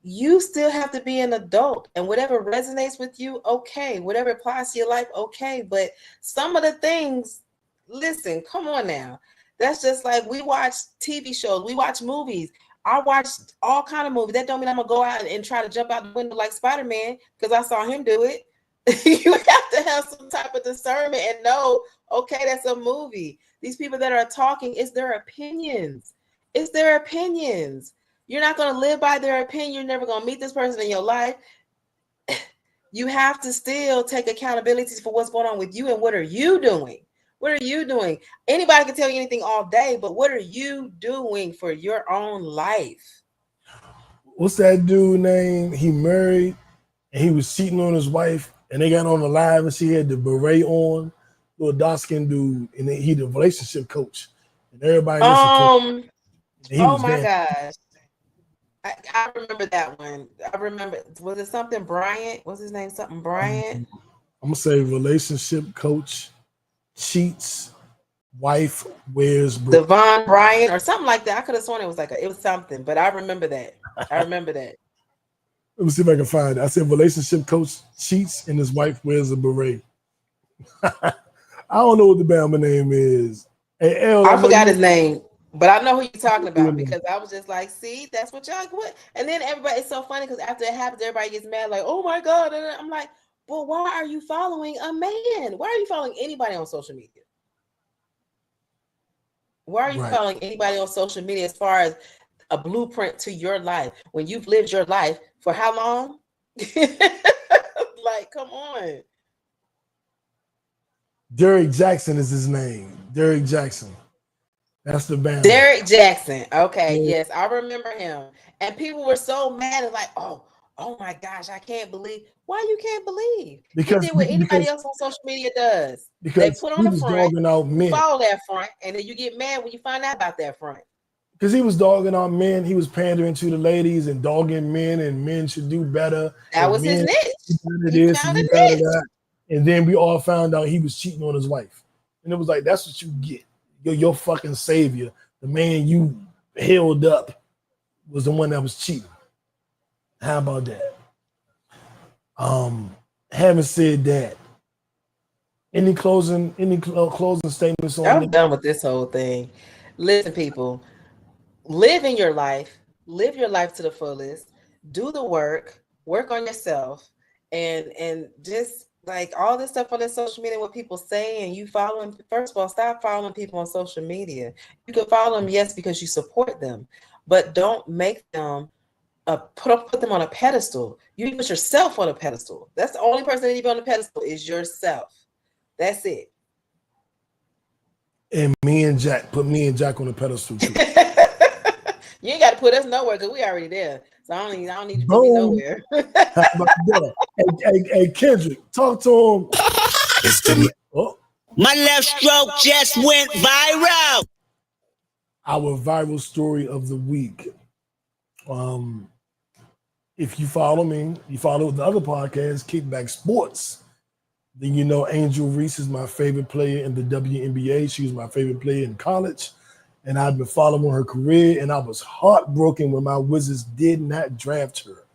you still have to be an adult, and whatever resonates with you, okay. Whatever applies to your life, okay. But some of the things, listen, come on now. That's just like, we watch TV shows, we watch movies. I watch all kind of movies. That don't mean I'm gonna go out and try to jump out the window like Spider-Man because I saw him do it. You have to have some type of discernment and know, okay, that's a movie. These people that are talking, it's their opinions. It's their opinions. You're not going to live by their opinion. You're never going to meet this person in your life. You have to still take accountability for what's going on with you and what are you doing? What are you doing? Anybody can tell you anything all day, but what are you doing for your own life? What's that dude name? He married and he was cheating on his wife, and they got on the live and she had the beret on, little dark-skinned dude, and he the relationship coach. And everybody oh my gosh. I remember that one. I remember, was it something Bryant? What's his name? Something Bryant? I'm gonna say relationship coach cheats, wife wears Devon Bryant or something like that. I could have sworn it was something, but I remember that. Let me see if I can find it. I said relationship coach cheats and his wife wears a beret. I don't know what the Bama name is. Hey, El, I forgot his name. But I know who you're talking about because I was just like, see, that's what y'all what. And then everybody, it's so funny because after it happens, everybody gets mad, like, oh my God. And I'm like, well, why are you following a man? Why are you following anybody on social media? Why are you following anybody on social media as far as a blueprint to your life when you've lived your life for how long? Like, come on. Derrick Jackson is his name. Derrick Jackson. That's the band. Derrick Jackson. Okay, yes, I remember him. And people were so mad and like, oh my gosh, I can't believe. Why you can't believe? Because he did what anybody else on social media does. They put on the front, out men. follow that front, and then you get mad when you find out about that front. Because he was dogging on men, he was pandering to the ladies and dogging men, and men should do better. That was his niche. And then we all found out he was cheating on his wife. And it was like, that's what you get. Your fucking savior, the man you held up, was the one that was cheating. How about that? Having said that, any closing statements on I'm done with this whole thing. Listen, people, live in your life, live your life to the fullest, do the work on yourself, and just like all this stuff on this social media, what people say, and you following. First of all, stop following people on social media. You can follow them, yes, because you support them, but don't make them put them on a pedestal. You need to put yourself on a pedestal. That's the only person that needs to be on the pedestal is yourself. That's it. And me and Jack on the pedestal too. You ain't got to put us nowhere because we already there. So I don't need to put me nowhere. Hey, Kendrick, talk to him. My left stroke just went viral. Our viral story of the week. If you follow me, you follow the other podcast, Kickback Sports, then you know Angel Reese is my favorite player in the WNBA. She was my favorite player in college. And I've been following her career, and I was heartbroken when my Wizards did not draft her.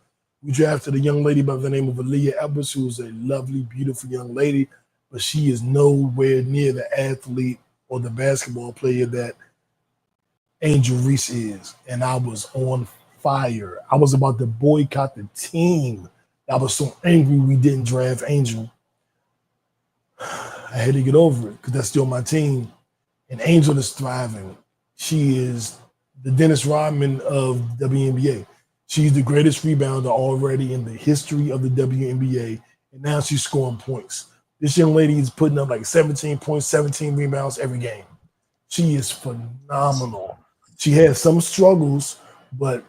We drafted a young lady by the name of Aaliyah Edwards, who is a lovely, beautiful young lady, but she is nowhere near the athlete or the basketball player that Angel Reese is. And I was on fire. I was about to boycott the team. I was so angry we didn't draft Angel. I had to get over it because that's still my team. And Angel is thriving. She is the Dennis Rodman of WNBA. She's the greatest rebounder already in the history of the WNBA, and now she's scoring points. This young lady is putting up like 17 points, 17 rebounds every game. She is phenomenal. She has some struggles, but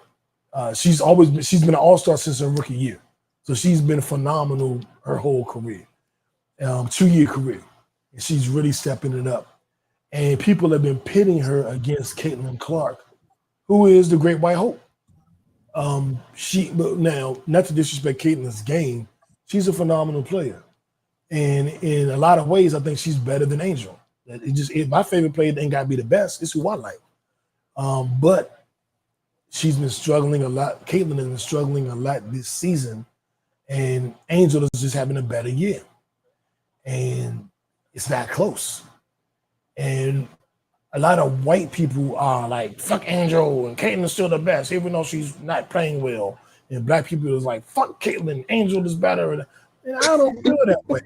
she's been an all-star since her rookie year. So she's been phenomenal her whole career, 2-year career, and she's really stepping it up. And people have been pitting her against Caitlin Clark, who is the Great White Hope. But now, not to disrespect Caitlin's game, she's a phenomenal player. And in a lot of ways, I think she's better than Angel. My favorite player ain't got to be the best. It's who I like. But she's been struggling a lot. Caitlin has been struggling a lot this season. And Angel is just having a better year. And it's not close. And a lot of white people are like, fuck Angel, and Caitlin's still the best, even though she's not playing well. And black people is like, fuck Caitlin, Angel is better. And I don't feel that way.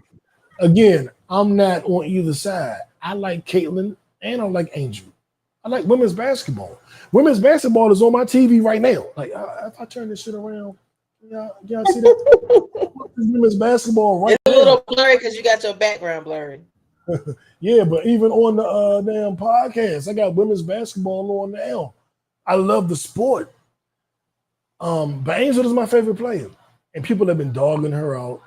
Again, I'm not on either side. I like Caitlin and I like Angel. I like women's basketball. Women's basketball is on my TV right now. Like, if I turn this shit around, y'all see that? Women's basketball right now. It's a little blurry because you got your background blurry. Yeah, but even on the damn podcast, I got women's basketball on now. I love the sport. But Angel is my favorite player, and people have been dogging her out.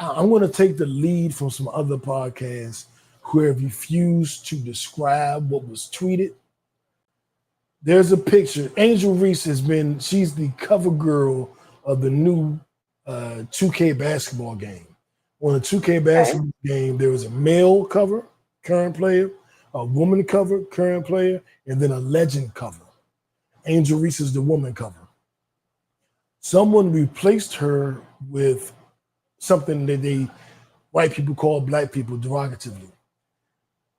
I'm going to take the lead from some other podcasts who have refused to describe what was tweeted. There's a picture. Angel Reese she's the cover girl of the new 2K basketball game. On the 2K basketball game, there was a male cover, current player, a woman cover, current player, and then a legend cover. Angel Reese is the woman cover. Someone replaced her with something that white people call black people derogatively.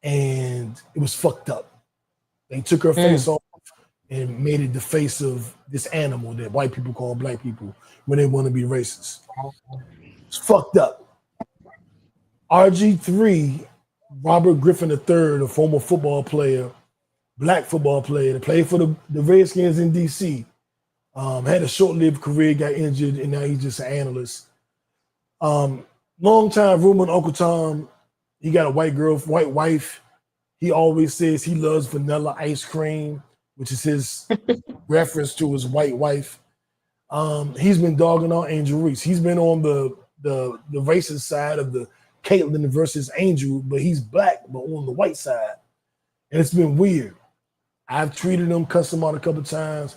And it was fucked up. They took her face off and made it the face of this animal that white people call black people when they want to be racist. It's fucked up. TheRG3, Robert Griffin III, a former football player, black football player that played for the Redskins in DC, Had a short-lived career, got injured, and now he's just an analyst. Long-time roommate, Uncle Tom. He got a white wife. He always says he loves vanilla ice cream, which is his reference to his white wife. He's been dogging on Angel Reese. He's been on the racist side of the Caitlyn versus Angel, but he's black, but on the white side. And it's been weird. I've treated him, cussed him out a couple times.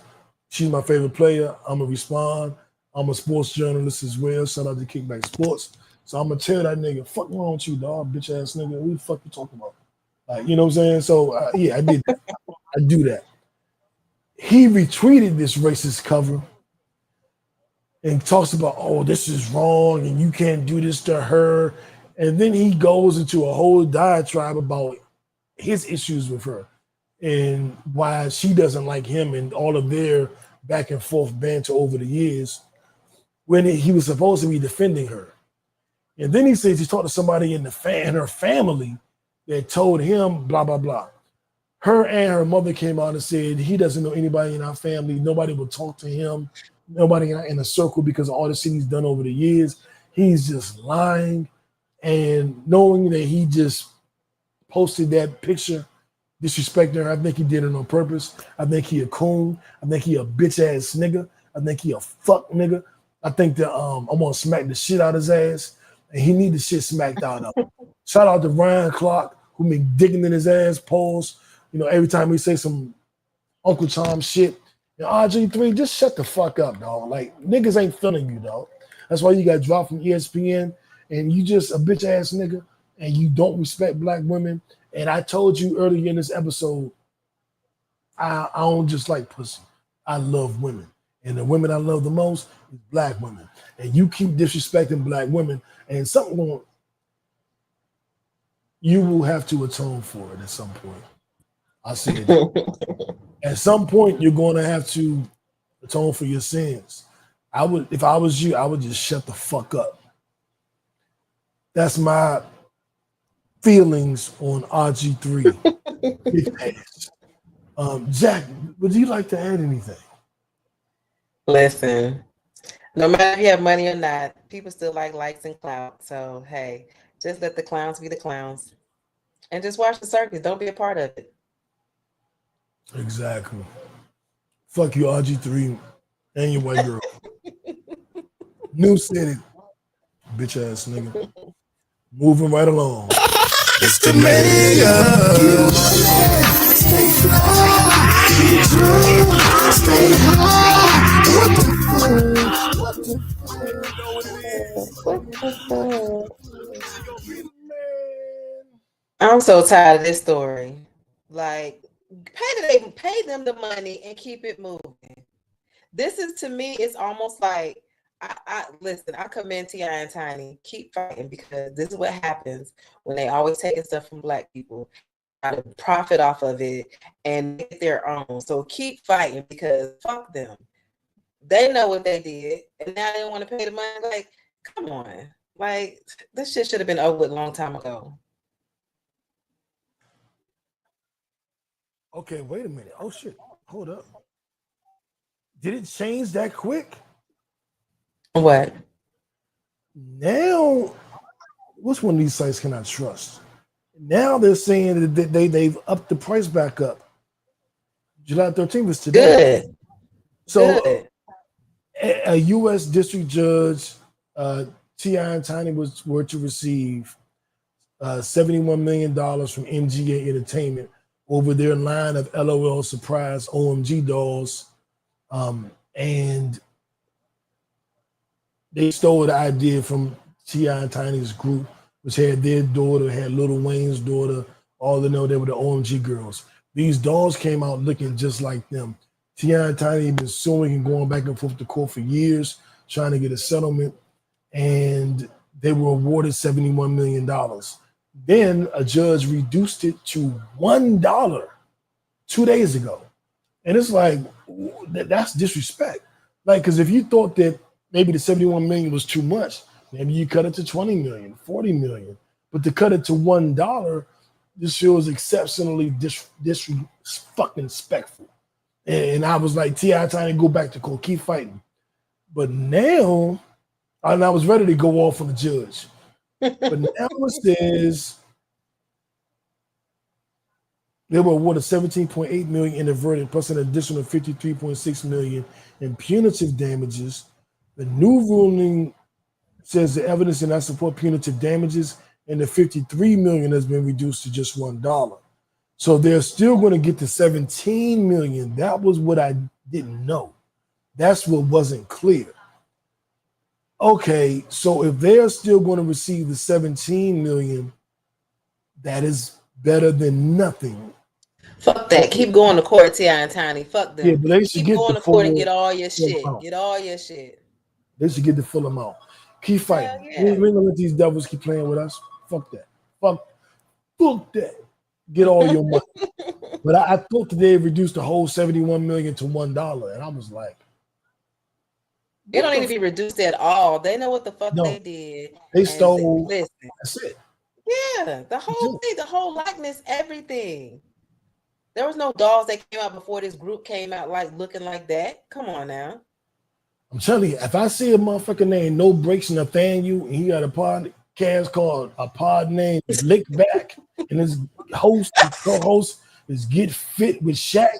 She's my favorite player. I'm going to respond. I'm a sports journalist as well. Shout out to Kickback Sports. So I'm going to tell that nigga, fuck wrong with you, dog, bitch ass nigga. What the fuck you talking about? Like, you know what I'm saying? So, yeah, I did that. I do that. He retweeted this racist cover and talks about, oh, this is wrong and you can't do this to her. And then he goes into a whole diatribe about his issues with her and why she doesn't like him and all of their back and forth banter over the years when he was supposed to be defending her. And then he says he talked to somebody in her family that told him blah, blah, blah. Her and her mother came out and said he doesn't know anybody in our family. Nobody will talk to him. Nobody in the circle because of all the shit he's done over the years. He's just lying. And knowing that he just posted that picture disrespecting her, I think he did it on purpose. I think he a coon. I think he a bitch ass nigga. I think he a fuck nigga. I think that I'm gonna smack the shit out of his ass, and he need the shit smacked out of him. Shout out to Ryan Clark, who been digging in his ass, pause. You know, every time we say some Uncle Tom shit, you know, RG3, just shut the fuck up, dog. Like, niggas ain't feeling you, dog. That's why you got dropped from ESPN, and you just a bitch ass nigga, and you don't respect black women. And I told you earlier in this episode, I don't just like pussy. I love women. And the women I love the most is black women. And you keep disrespecting black women, and something won't, you will have to atone for it at some point. I see it. At some point, you're going to have to atone for your sins. I would, if I was you, I would just shut the fuck up. That's my feelings on RG3. Big ass. Jack, would you like to add anything? Listen, no matter if you have money or not, people still like likes and clout. So, hey, just let the clowns be the clowns. And just watch the circus. Don't be a part of it. Exactly. Fuck you, RG3, and your white girl. New said it, bitch ass nigga. Moving right along. It's the mayor. Stay fly. Stay high. What the I'm so tired of this story. Like, pay them the money and keep it moving. This is, to me, it's almost like, I listen, I commend T.I. and Tiny. Keep fighting, because this is what happens when they always taking stuff from black people, try to profit off of it and make their own. So keep fighting, because fuck them. They know what they did, and now they don't want to pay the money. Like, come on. Like, this shit should have been over with a long time ago. Okay, wait a minute. Oh shit, hold up. Did it change that quick? What? Now, which one of these sites can I trust? Now they're saying that they've upped the price back up. July 13th is today. Good. So Good. A U.S. district judge, T.I. and Tiny were to receive $71 million from MGA Entertainment over their line of LOL Surprise OMG dolls. And they stole the idea from T.I. and Tiny's group, which had their daughter, had Lil Wayne's daughter, all they know they were the OMG girls. These dolls came out looking just like them. T.I. and Tiny had been suing and going back and forth to court for years, trying to get a settlement, and they were awarded $71 million. Then a judge reduced it to $1 2 days ago. And it's like, that's disrespect. Like, because if you thought that maybe the 71 million was too much, maybe you cut it to 20 million, 40 million. But to cut it to $1, this feels exceptionally fucking respectful. And I was like, T.I. trying to go back to court, keep fighting. But now, and I was ready to go off on the judge. But now it says they were awarded $17.8 million in the verdict, plus an additional $53.6 million in punitive damages. The new ruling says the evidence did not support punitive damages, and the $53 million has been reduced to just $1. So they're still going to get the $17 million. That was what I didn't know. That's what wasn't clear. Okay, so if they're still going to receive the $17 million, that is better than nothing. Fuck that. Keep going to court, T.I. and Tiny. Fuck them. Yeah, but they should Keep get going the to court and full get all your shit. amount. Get all your shit. They should get the full amount. Keep fighting. Yeah. We ain't gonna let these devils keep playing with us. Fuck that. Fuck that. Get all your money. But I thought that they reduced the whole $71 million to $1, and I was like, it don't need to be reduced at all. They know what the fuck they did. They stole. Listen. That's it. Yeah, the whole thing, the whole likeness, everything. There was no dolls that came out before this group came out like looking like that. Come on now. I'm telling you, if I see a motherfucker named No Breaks Nathaniel, and he got a podcast called A Pod Named Kickback, and his co-host is Get Fit with Shaq,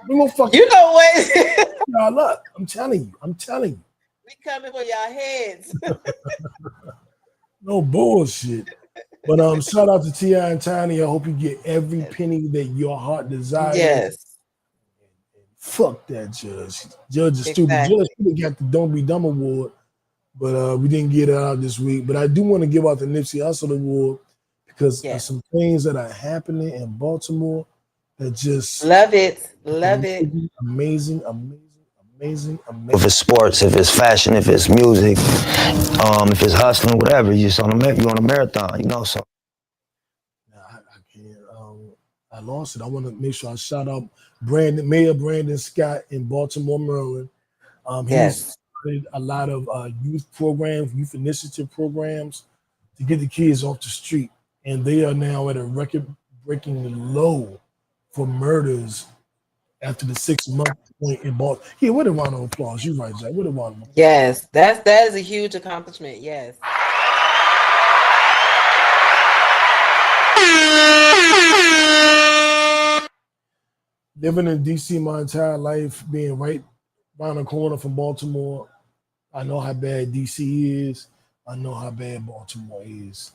we gonna fuck you know what? y'all up. I'm telling you. We coming for y'all heads. No bullshit. But shout out to T.I. and Tiny. I hope you get every penny that your heart desires. Yes. Fuck that judge. Judge is stupid. Judge should have got the Don't Be Dumb award, but we didn't get it out this week. But I do want to give out the Nipsey Hussle award because there's some things that are happening in Baltimore that just love it. Amazing. If it's sports, if it's fashion, if it's music, if it's hustling, whatever, you're on a marathon, you know. So I can't. I lost it. I want to make sure I shout out Mayor Brandon Scott in Baltimore, Maryland. He's started a lot of youth programs, youth initiative programs to get the kids off the street, and they are now at a record-breaking low for murders after the 6-month point in Baltimore. Yeah, what a round of applause. You're right, Jack. What a round of applause. Yes, that is a huge accomplishment. Yes. Living in DC my entire life, being right around the corner from Baltimore, I know how bad DC is. I know how bad Baltimore is.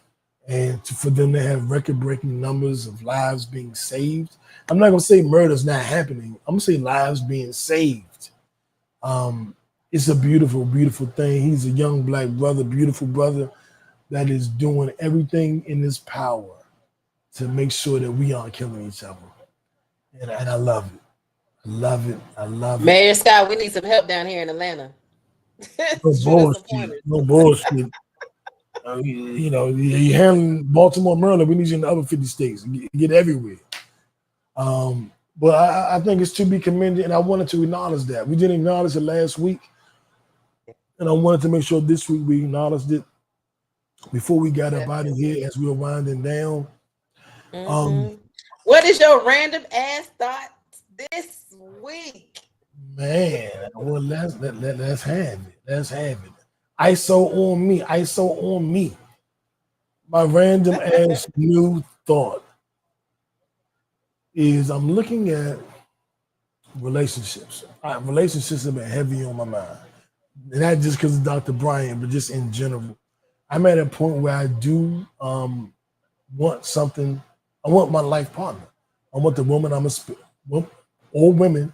And for them to have record-breaking numbers of lives being saved, I'm not going to say murder's not happening. I'm going to say lives being saved. It's a beautiful, beautiful thing. He's a young black brother, beautiful brother that is doing everything in his power to make sure that we aren't killing each other. And I love it. I love it. Mayor Scott, we need some help down here in Atlanta. No bullshit. You know, you're handling Baltimore, Maryland. We need you in the other 50 states. Get everywhere. But I think it's to be commended, and I wanted to acknowledge that. We didn't acknowledge it last week, and I wanted to make sure this week we acknowledged it before we got up out of here as we were winding down. What is your random ass thought this week? Man, well, let's have it. Let's have it. ISO on me. My random ass new thought is I'm looking at relationships. Relationships have been heavy on my mind. Not just because of Dr. Bryant, but just in general. I'm at a point where I do want something. I want my life partner. I want the woman or women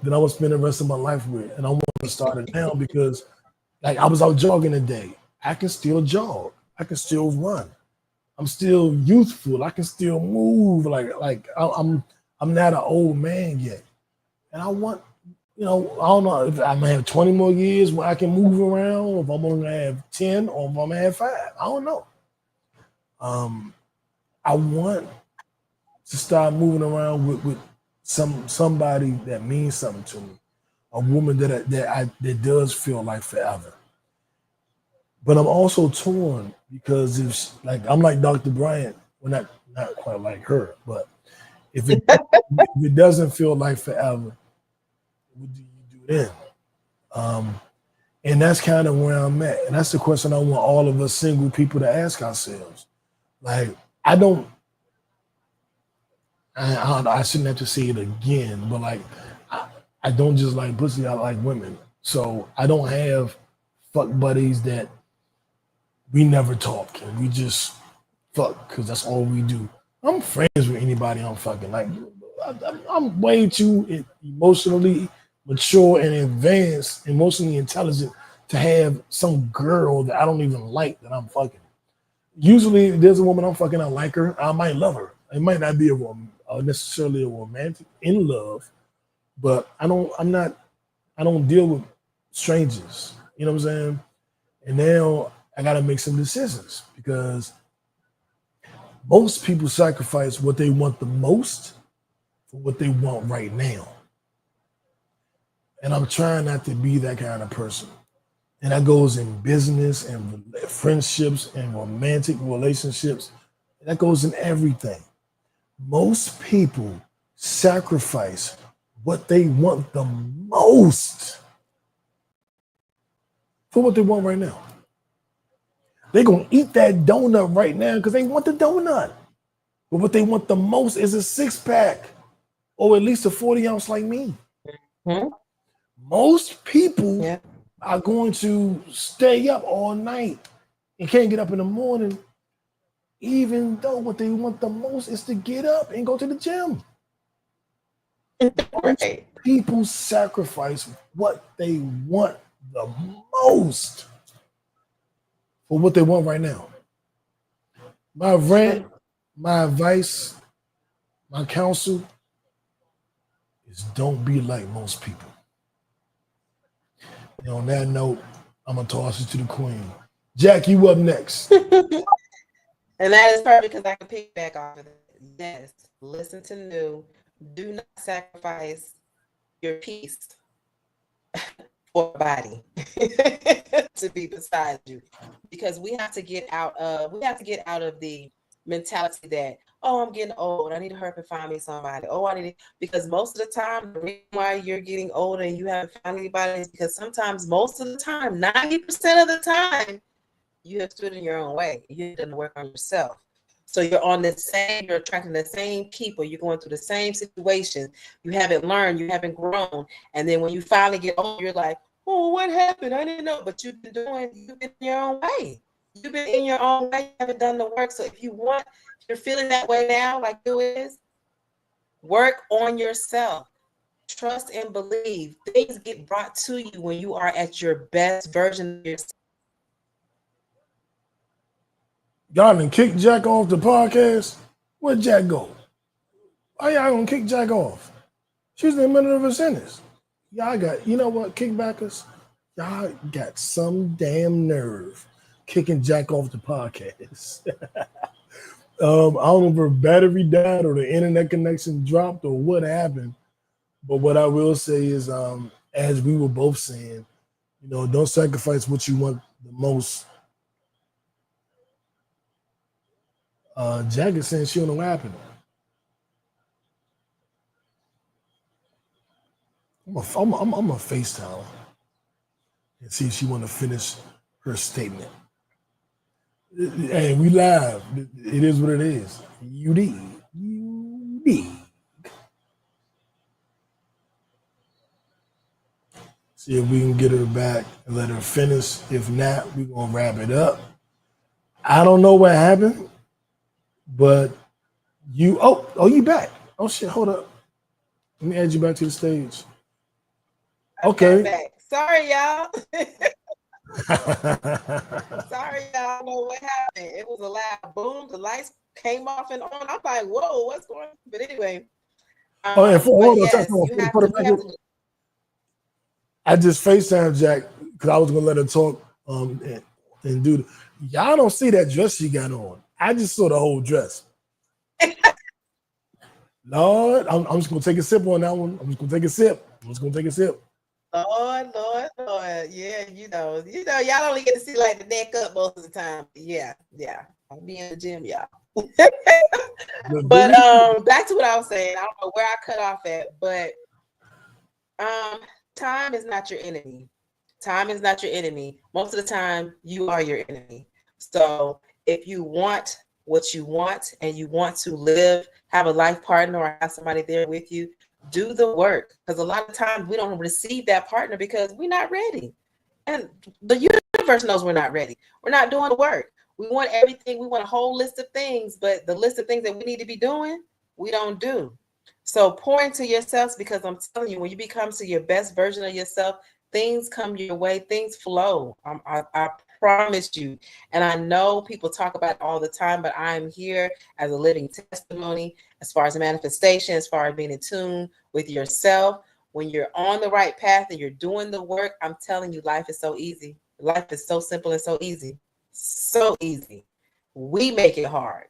that I will spend the rest of my life with. And I want to start it now because like I was out jogging today. I can still jog. I can still run. I'm still youthful. I can still move. Like I'm not an old man yet. And I want, I don't know if I'm gonna have 20 more years where I can move around, or if I'm gonna have 10, or if I'm gonna have 5. I don't know. I want to start moving around with somebody that means something to me, a woman that does feel like forever. But I'm also torn because I'm like Dr. Bryant, well, not quite like her, but If it doesn't feel like forever, what do you do then? And that's kind of where I'm at. And that's the question I want all of us single people to ask ourselves. Like, I shouldn't have to say it again, but like, I don't just like pussy, I like women. So I don't have fuck buddies that we never talk and we just fuck because that's all we do. I'm friends with anybody I'm fucking. Like, I'm way too emotionally mature and advanced, emotionally intelligent to have some girl that I don't even like that I'm fucking. Usually, there's a woman I'm fucking, I like her, I might love her. It might not be necessarily a romantic in love, but I don't deal with strangers. You know what I'm saying? And now I gotta make some decisions because most people sacrifice what they want the most for what they want right now. And I'm trying not to be that kind of person. And that goes in business and friendships and romantic relationships. That goes in everything. Most people sacrifice what they want the most for what they want right now. They're going to eat that donut right now because they want the donut. But what they want the most is a 6-pack or at least a 40-ounce like me. Mm-hmm. Most people are going to stay up all night and can't get up in the morning, even though what they want the most is to get up and go to the gym. Right. People sacrifice what they want the most for what they want right now. My rant, my advice, my counsel is don't be like most people. And on that note, I'm going to toss it to the queen. Jack, you up next. And that is perfect because I can pick back off of that. Yes, listen to new. Do not sacrifice your peace for a body to be beside you, because we have to get out of the mentality that, oh, I'm getting old, I need to hurry up and find me somebody. Oh, because most of the time, the reason why you're getting older and you haven't found anybody is because sometimes, most of the time, 90% of the time, you have stood in your own way. You didn't work on yourself. So you're attracting the same people. You're going through the same situation. You haven't learned, you haven't grown. And then when you finally get old, you're like, oh, what happened? I didn't know. But you've been in your own way. You've been in your own way. You haven't done the work. So if you're feeling that way now, like you is, work on yourself. Trust and believe. Things get brought to you when you are at your best version of yourself. Y'all done kick Jack off the podcast? Where'd Jack go? Why y'all gonna kick Jack off? She's in the middle of a sentence. Y'all got, you know what, Kickbackers? Y'all got some damn nerve kicking Jack off the podcast. I don't know if her battery died or the internet connection dropped or what happened. But what I will say is, as we were both saying, don't sacrifice what you want the most. Jack is saying she don't know what happened. I'm a FaceTime and see if she want to finish her statement. Hey, we live. It is what it is. You dig. See if we can get her back and let her finish. If not, we're gonna wrap it up. I don't know what happened, but you back. Oh shit, hold up. Let me add you back to the stage. Okay. Sorry, y'all. Sorry, y'all. I don't know what happened. It was a loud boom. The lights came off and on. I'm like, whoa, what's going on? But anyway. I just FaceTime Jack because I was gonna let her talk and do y'all don't see that dress she got on. I just saw the whole dress. Lord, I'm just gonna take a sip on that one. I'm just gonna take a sip. Lord. Yeah, y'all only get to see like the neck up most of the time. Yeah. I'll be in the gym, y'all. But back to what I was saying. I don't know where I cut off at, but time is not your enemy. Time is not your enemy. Most of the time, you are your enemy. So if you want what you want and you want to live, have a life partner or have somebody there with you, do the work. Because a lot of times we don't receive that partner because we're not ready. And the universe knows we're not ready. We're not doing the work. We want everything. We want a whole list of things, but the list of things that we need to be doing, we don't do. So pour into yourselves, because I'm telling you, when you become to your best version of yourself, things come your way, things flow. I promise you. And I know people talk about it all the time, but I'm here as a living testimony as far as manifestation, as far as being in tune with yourself. When you're on the right path and you're doing the work, I'm telling you, life is so easy. Life is so simple and so easy. So easy. We make it hard.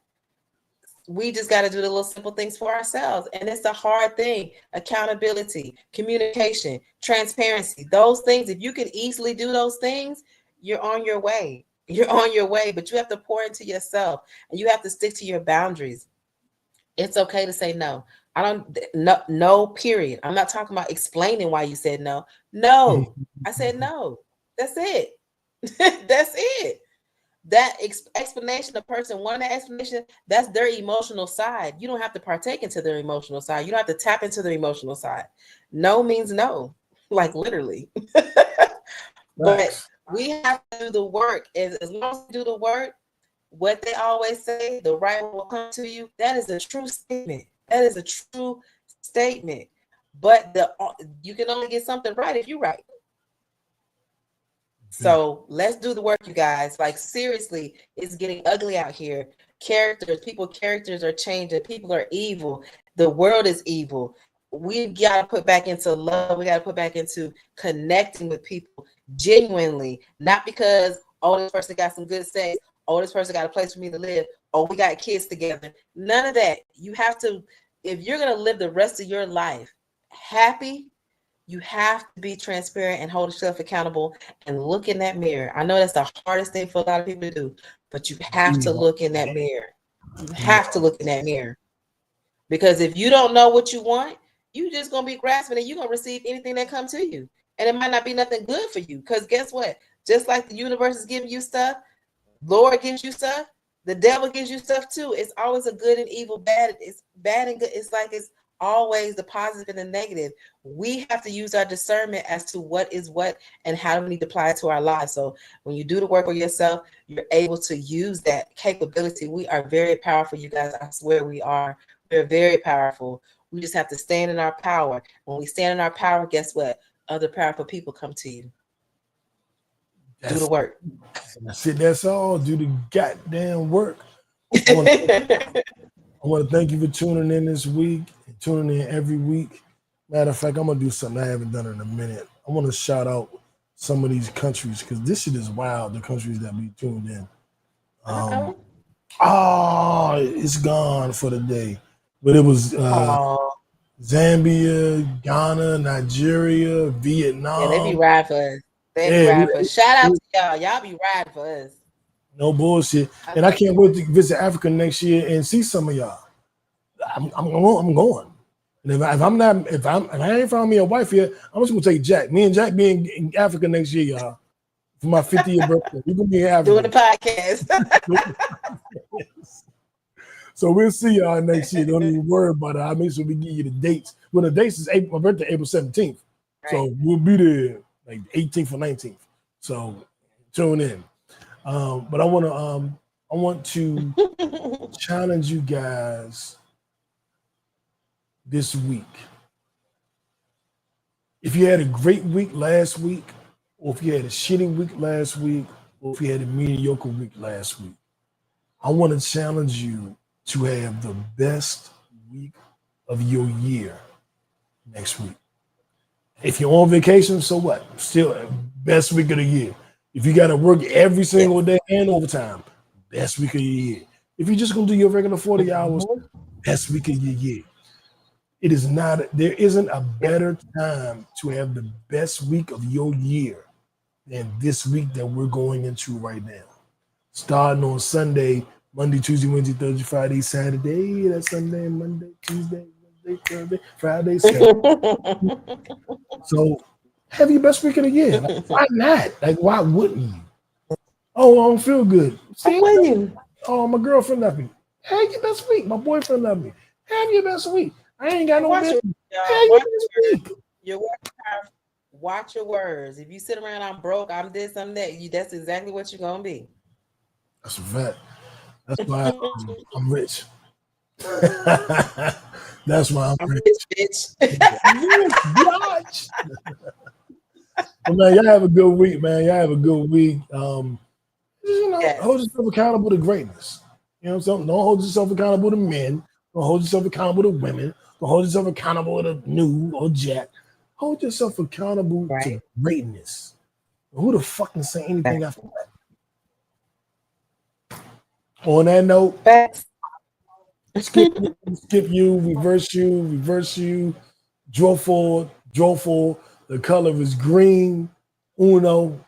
We just got to do the little simple things for ourselves. And it's a hard thing. Accountability, communication, transparency, those things. If you can easily do those things, you're on your way. You're on your way, but you have to pour into yourself and you have to stick to your boundaries. It's okay to say no. No, period. I'm not talking about explaining why you said no. No, I said no. That's it. That's it. That explanation, the person wanting that explanation, that's their emotional side. You don't have to partake into their emotional side. You don't have to tap into their emotional side. No means no, like literally. But we have to do the work. As long as you do the work, what they always say, the right will come to you. That is a true statement. That is a true statement. But you can only get something right if you're right. So let's do the work, you guys. Like, seriously, it's getting ugly out here. Characters are changing. People are evil. The world is evil. We got to put back into love. We got to put back into connecting with people genuinely, not because, oh, this person got some good sex. Oh, this person got a place for me to live. Oh, we got kids together. None of that. You have to, if you're going to live the rest of your life happy, you have to be transparent and hold yourself accountable and look in that mirror. I know that's the hardest thing for a lot of people to do, but you have to look in that mirror. You have to look in that mirror. Because if you don't know what you want, you're just going to be grasping and you're going to receive anything that comes to you. And it might not be nothing good for you. Because guess what? Just like the universe is giving you stuff, Lord gives you stuff, the devil gives you stuff too. It's always a good and evil, bad. It's bad and good. It's like it's always the positive and the negative. We have to use our discernment as to what is what and how do we need to apply it to our lives. So when you do the work for yourself, you're able to use that capability. We are very powerful, you guys. I swear we are. We're very powerful. We just have to stand in our power. When we stand in our power, guess what? Other powerful people come to you. Do the work. That's it. That's all. Do the goddamn work. I want to thank you for tuning in this week, and tuning in every week. Matter of fact, I'm going to do something I haven't done in a minute. I want to shout out some of these countries because this shit is wild, the countries that we tuned in. It's gone for the day. But it was Zambia, Ghana, Nigeria, Vietnam. Yeah, they be riding for us. They be riding for us. Shout out to y'all. Y'all be riding for us. No bullshit. And I can't wait to visit Africa next year and see some of y'all. I'm going. And if I ain't found me a wife here, I'm just gonna take Jack. Me and Jack be in Africa next year, y'all. For my 50th birthday. We're gonna be in Africa. Doing the podcast. So we'll see y'all next year. Don't even worry about it. I'll make sure we give you the dates. Well, the dates is my birthday, April 17th. Right. So we'll be there like 18th or 19th. So tune in. But I want to challenge you guys this week. If you had a great week last week, or if you had a shitty week last week, or if you had a mediocre week last week, I want to challenge you to have the best week of your year next week. If you're on vacation, so what? Still best week of the year. If you got to work every single day and overtime, best week of your year. If you're just going to do your regular 40 hours, best week of your year. There isn't a better time to have the best week of your year than this week that we're going into right now. Starting on Sunday, Monday, Tuesday, Wednesday, Thursday, Friday, Saturday. That's Sunday, Monday, Tuesday, Wednesday, Thursday, Friday, Saturday. So have your best week of the year. Like, why not? Like, why wouldn't you? Oh, I don't feel good. See, oh, my girlfriend left me. Have your best week. My boyfriend left me. Have your best week. I ain't got no business. Watch your words. If you sit around, I'm broke, I'm this, I'm that, that's exactly what you're gonna be. That's a fact. That's why I'm rich. That's why I'm rich, bitch. Well, man, y'all have a good week, man. Y'all have a good week. Hold yourself accountable to greatness. You know what I'm saying? Don't hold yourself accountable to men. Don't hold yourself accountable to women. Don't hold yourself accountable to New or Jack. Hold yourself accountable to greatness. Who the fuck can say anything after that? On that note, skip you, reverse you, draw forward. The color is green. Uno.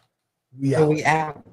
We out.